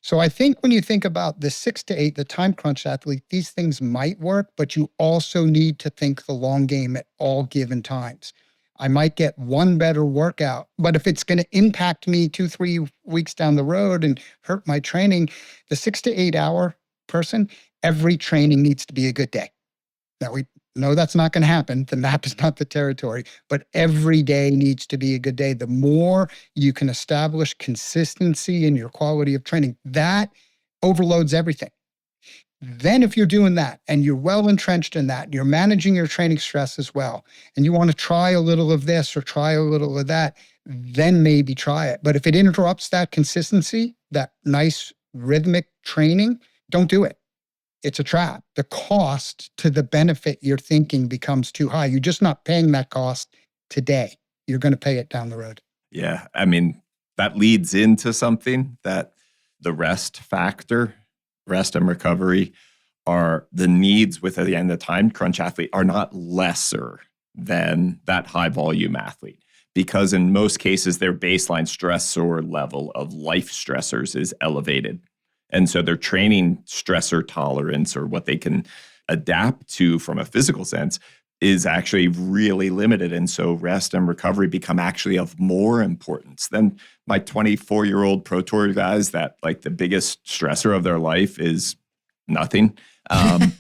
So I think when you think about the 6 to 8, the time crunch athlete, these things might work, but you also need to think the long game at all given times. I might get one better workout, but if it's going to impact me 2-3 weeks down the road and hurt my training, the 6 to 8 hour person, every training needs to be a good day. Now we know that's not going to happen. The map is not the territory, but every day needs to be a good day. The more you can establish consistency in your quality of training, that overloads everything. Then if you're doing that and you're well entrenched in that, you're managing your training stress as well, and you want to try a little of this or try a little of that, then maybe try it. But if it interrupts that consistency, that nice rhythmic training, don't do it. It's a trap. The cost to the benefit you're thinking becomes too high. You're just not paying that cost today. You're going to pay it down the road. Yeah. That leads into something that the rest factor, rest and recovery are the needs with the end of the time crunch athlete are not lesser than that high volume athlete, because in most cases, their baseline stressor level of life stressors is elevated. And so their training stressor tolerance, or what they can adapt to from a physical sense, is actually really limited. And so rest and recovery become actually of more importance than my 24-year-old Pro Tour guys that like the biggest stressor of their life is nothing.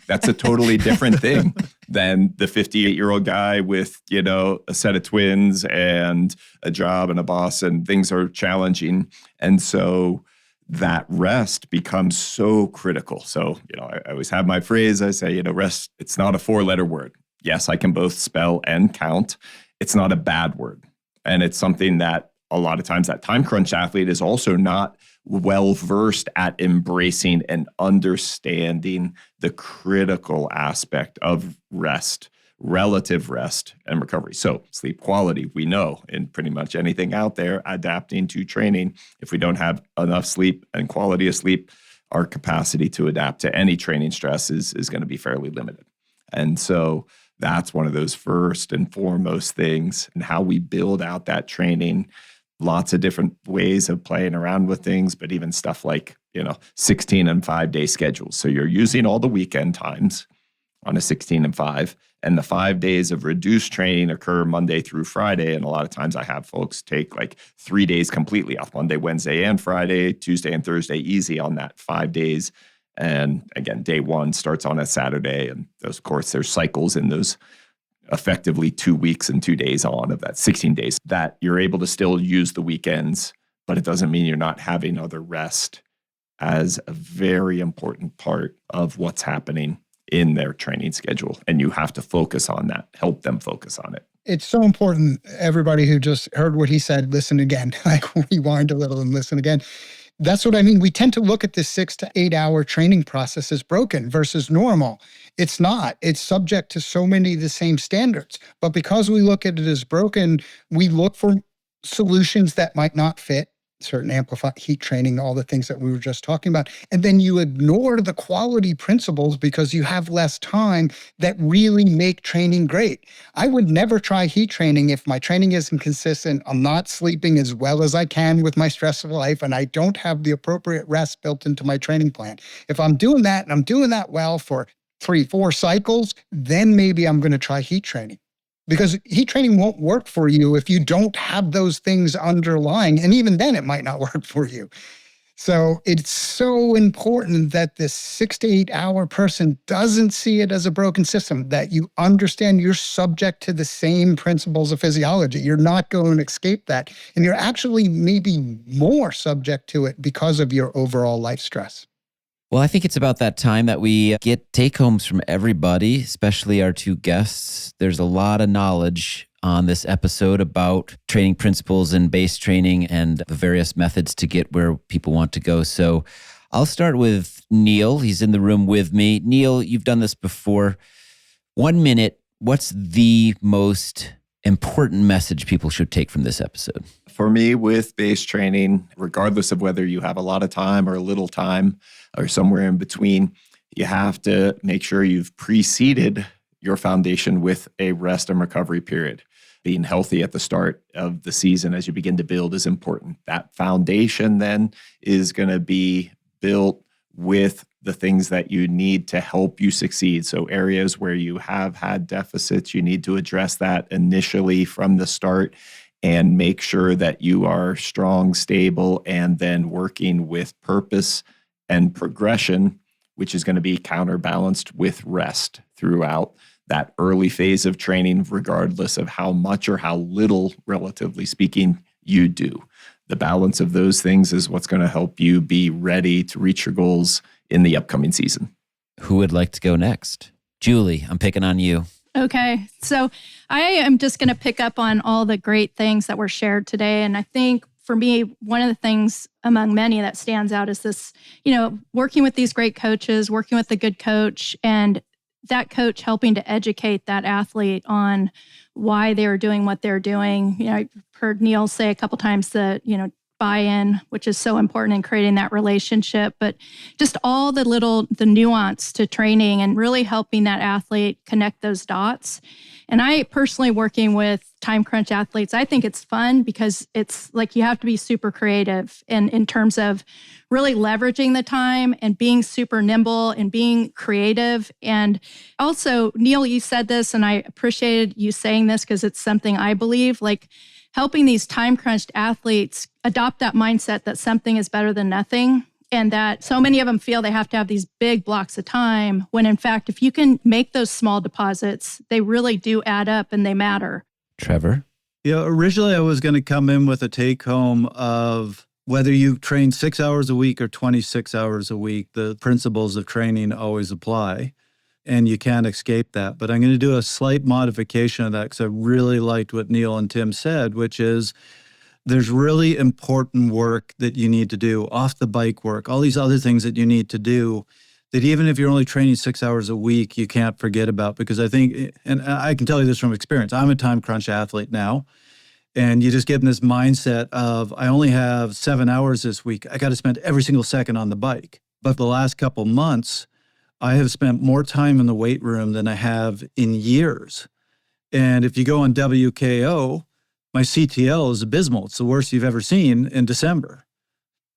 That's a totally different thing than the 58-year-old guy with, a set of twins and a job and a boss, and things are challenging. And so that rest becomes so critical. So, I always have my phrase. I say, rest, it's not a 4-letter word. Yes, I can both spell and count. It's not a bad word. And it's something that a lot of times that time crunch athlete is also not well-versed at embracing and understanding the critical aspect of rest, relative rest and recovery. So sleep quality, we know in pretty much anything out there, adapting to training, if we don't have enough sleep and quality of sleep, our capacity to adapt to any training stress is going to be fairly limited. And so that's one of those first and foremost things, and how we build out that training. Lots of different ways of playing around with things, but even stuff like, 16 and 5-day schedules. So you're using all the weekend times on a 16 and 5, and the 5 days of reduced training occur Monday through Friday. And a lot of times I have folks take like 3 days completely off, Monday, Wednesday, and Friday, Tuesday and Thursday easy on that 5 days. And again, day one starts on a Saturday. And of course, there's cycles in those effectively 2 weeks and 2 days on of that 16 days that you're able to still use the weekends, but it doesn't mean you're not having other rest as a very important part of what's happening in their training schedule. And you have to focus on that, help them focus on it. It's so important. Everybody who just heard what he said, listen again, like rewind a little and listen again. That's what I mean. We tend to look at this 6 to 8 hour training process as broken versus normal. It's not. It's subject to so many of the same standards. But because we look at it as broken, we look for solutions that might not fit certain amplified heat training, all the things that we were just talking about. And then you ignore the quality principles because you have less time that really make training great. I would never try heat training if my training isn't consistent, I'm not sleeping as well as I can with my stressful life, and I don't have the appropriate rest built into my training plan. If I'm doing that and I'm doing that well for 3-4 cycles, then maybe I'm going to try heat training. Because heat training won't work for you if you don't have those things underlying. And even then, it might not work for you. So it's so important that this 6 to 8 hour person doesn't see it as a broken system, that you understand you're subject to the same principles of physiology. You're not going to escape that. And you're actually maybe more subject to it because of your overall life stress. Well, I think it's about that time that we get take-homes from everybody, especially our two guests. There's a lot of knowledge on this episode about training principles and base training and the various methods to get where people want to go. So I'll start with Neal. He's in the room with me. Neal, you've done this before. 1 minute, what's the most important message people should take from this episode? For me, with base training, regardless of whether you have a lot of time or a little time or somewhere in between, you have to make sure you've preceded your foundation with a rest and recovery period. Being healthy at the start of the season as you begin to build is important. That foundation then is going to be built with the things that you need to help you succeed. So areas where you have had deficits, you need to address that initially from the start and make sure that you are strong, stable, and then working with purpose and progression, which is going to be counterbalanced with rest throughout that early phase of training, regardless of how much or how little, relatively speaking, you do. The balance of those things is what's going to help you be ready to reach your goals in the upcoming season. Who would like to go next? Julie, I'm picking on you. Okay. So I am just going to pick up on all the great things that were shared today. And I think for me, one of the things among many that stands out is this, working with these great coaches, working with a good coach, and that coach helping to educate that athlete on why they're doing what they're doing. I've heard Neal say a couple times that, buy-in, which is so important in creating that relationship, but just all the nuance to training and really helping that athlete connect those dots. And I personally, working with time crunch athletes, I think it's fun because it's like you have to be super creative in terms of really leveraging the time and being super nimble and being creative. And also, Neal, you said this, and I appreciated you saying this because it's something I believe, like helping these time crunched athletes adopt that mindset that something is better than nothing. And that so many of them feel they have to have these big blocks of time, when in fact, if you can make those small deposits, they really do add up and they matter. Trevor? Yeah, originally I was going to come in with a take home of whether you train 6 hours a week or 26 hours a week, the principles of training always apply, and you can't escape that. But I'm going to do a slight modification of that because I really liked what Neal and Tim said, which is there's really important work that you need to do, off the bike work, all these other things that you need to do that even if you're only training 6 hours a week, you can't forget about. Because I think, and I can tell you this from experience, I'm a time crunch athlete now. And you just get in this mindset of, I only have 7 hours this week. I got to spend every single second on the bike. But the last couple months, I have spent more time in the weight room than I have in years. And if you go on WKO, my CTL is abysmal. It's the worst you've ever seen in December.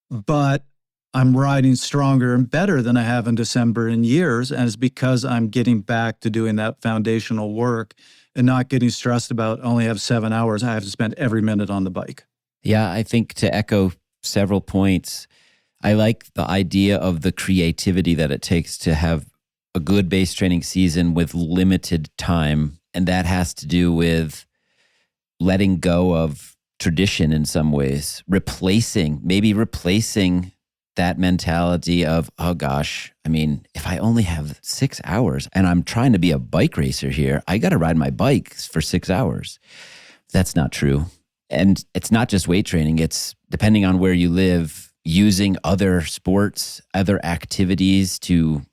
But I'm riding stronger and better than I have in December in years. And it's because I'm getting back to doing that foundational work and not getting stressed about only have 7 hours. I have to spend every minute on the bike. Yeah, I think to echo several points, I like the idea of the creativity that it takes to have a good base training season with limited time. And that has to do with letting go of tradition in some ways, replacing that mentality of, oh gosh, I mean, if I only have 6 hours and I'm trying to be a bike racer here, I got to ride my bike for 6 hours. That's not true. And it's not just weight training. It's, depending on where you live, using other sports, other activities to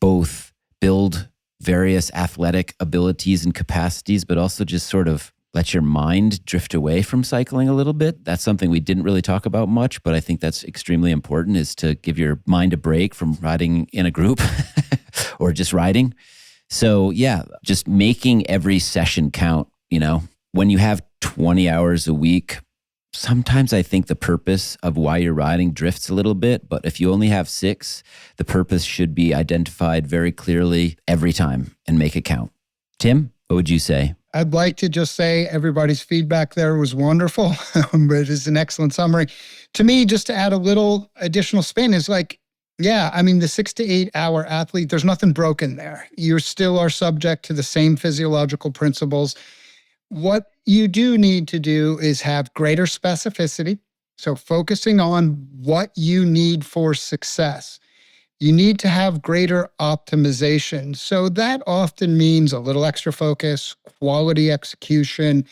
both build various athletic abilities and capacities, but also just sort of let your mind drift away from cycling a little bit. That's something we didn't really talk about much, but I think that's extremely important, is to give your mind a break from riding in a group or just riding. So yeah, just making every session count. You know, when you have 20 hours a week, sometimes I think the purpose of why you're riding drifts a little bit, but if you only have 6, the purpose should be identified very clearly every time and make it count. Tim, what would you say? I'd like to just say everybody's feedback there was wonderful. It is an excellent summary. To me, just to add a little additional spin is like, yeah, I mean, the 6 to 8 hour athlete, there's nothing broken there. You still are subject to the same physiological principles. What you do need to do is have greater specificity. So focusing on what you need for success. You need to have greater optimization. So that often means a little extra focus, quality execution.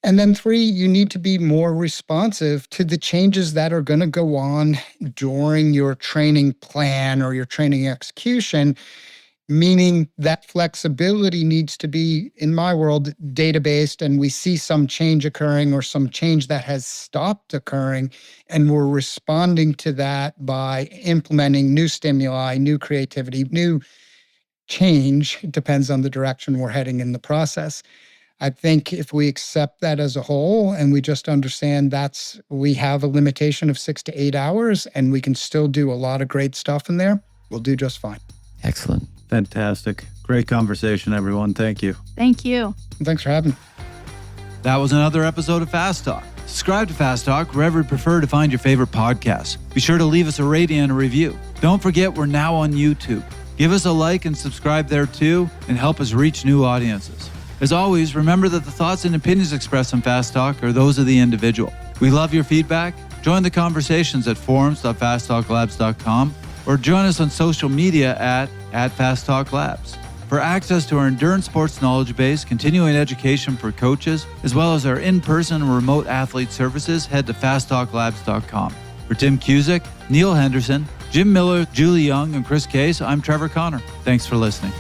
And then 3, you need to be more responsive to the changes that are going to go on during your training plan or your training execution, meaning that flexibility needs to be, in my world, data-based, and we see some change occurring or some change that has stopped occurring, and we're responding to that by implementing new stimuli, new creativity, new change. It depends on the direction we're heading in the process. I think if we accept that as a whole and we just understand we have a limitation of 6 to 8 hours and we can still do a lot of great stuff in there, we'll do just fine. Excellent. Fantastic. Great conversation, everyone. Thank you. Thank you. Thanks for having me. That was another episode of Fast Talk. Subscribe to Fast Talk wherever you prefer to find your favorite podcasts. Be sure to leave us a rating and a review. Don't forget, we're now on YouTube. Give us a like and subscribe there too, and help us reach new audiences. As always, remember that the thoughts and opinions expressed on Fast Talk are those of the individual. We love your feedback. Join the conversations at forums.fasttalklabs.com or join us on social media at Fast Talk Labs. For access to our endurance sports knowledge base, continuing education for coaches, as well as our in-person and remote athlete services, head to fasttalklabs.com. For Tim Cusick, Neal Henderson, Jim Miller, Julie Young, and Chris Case, I'm Trevor Connor. Thanks for listening.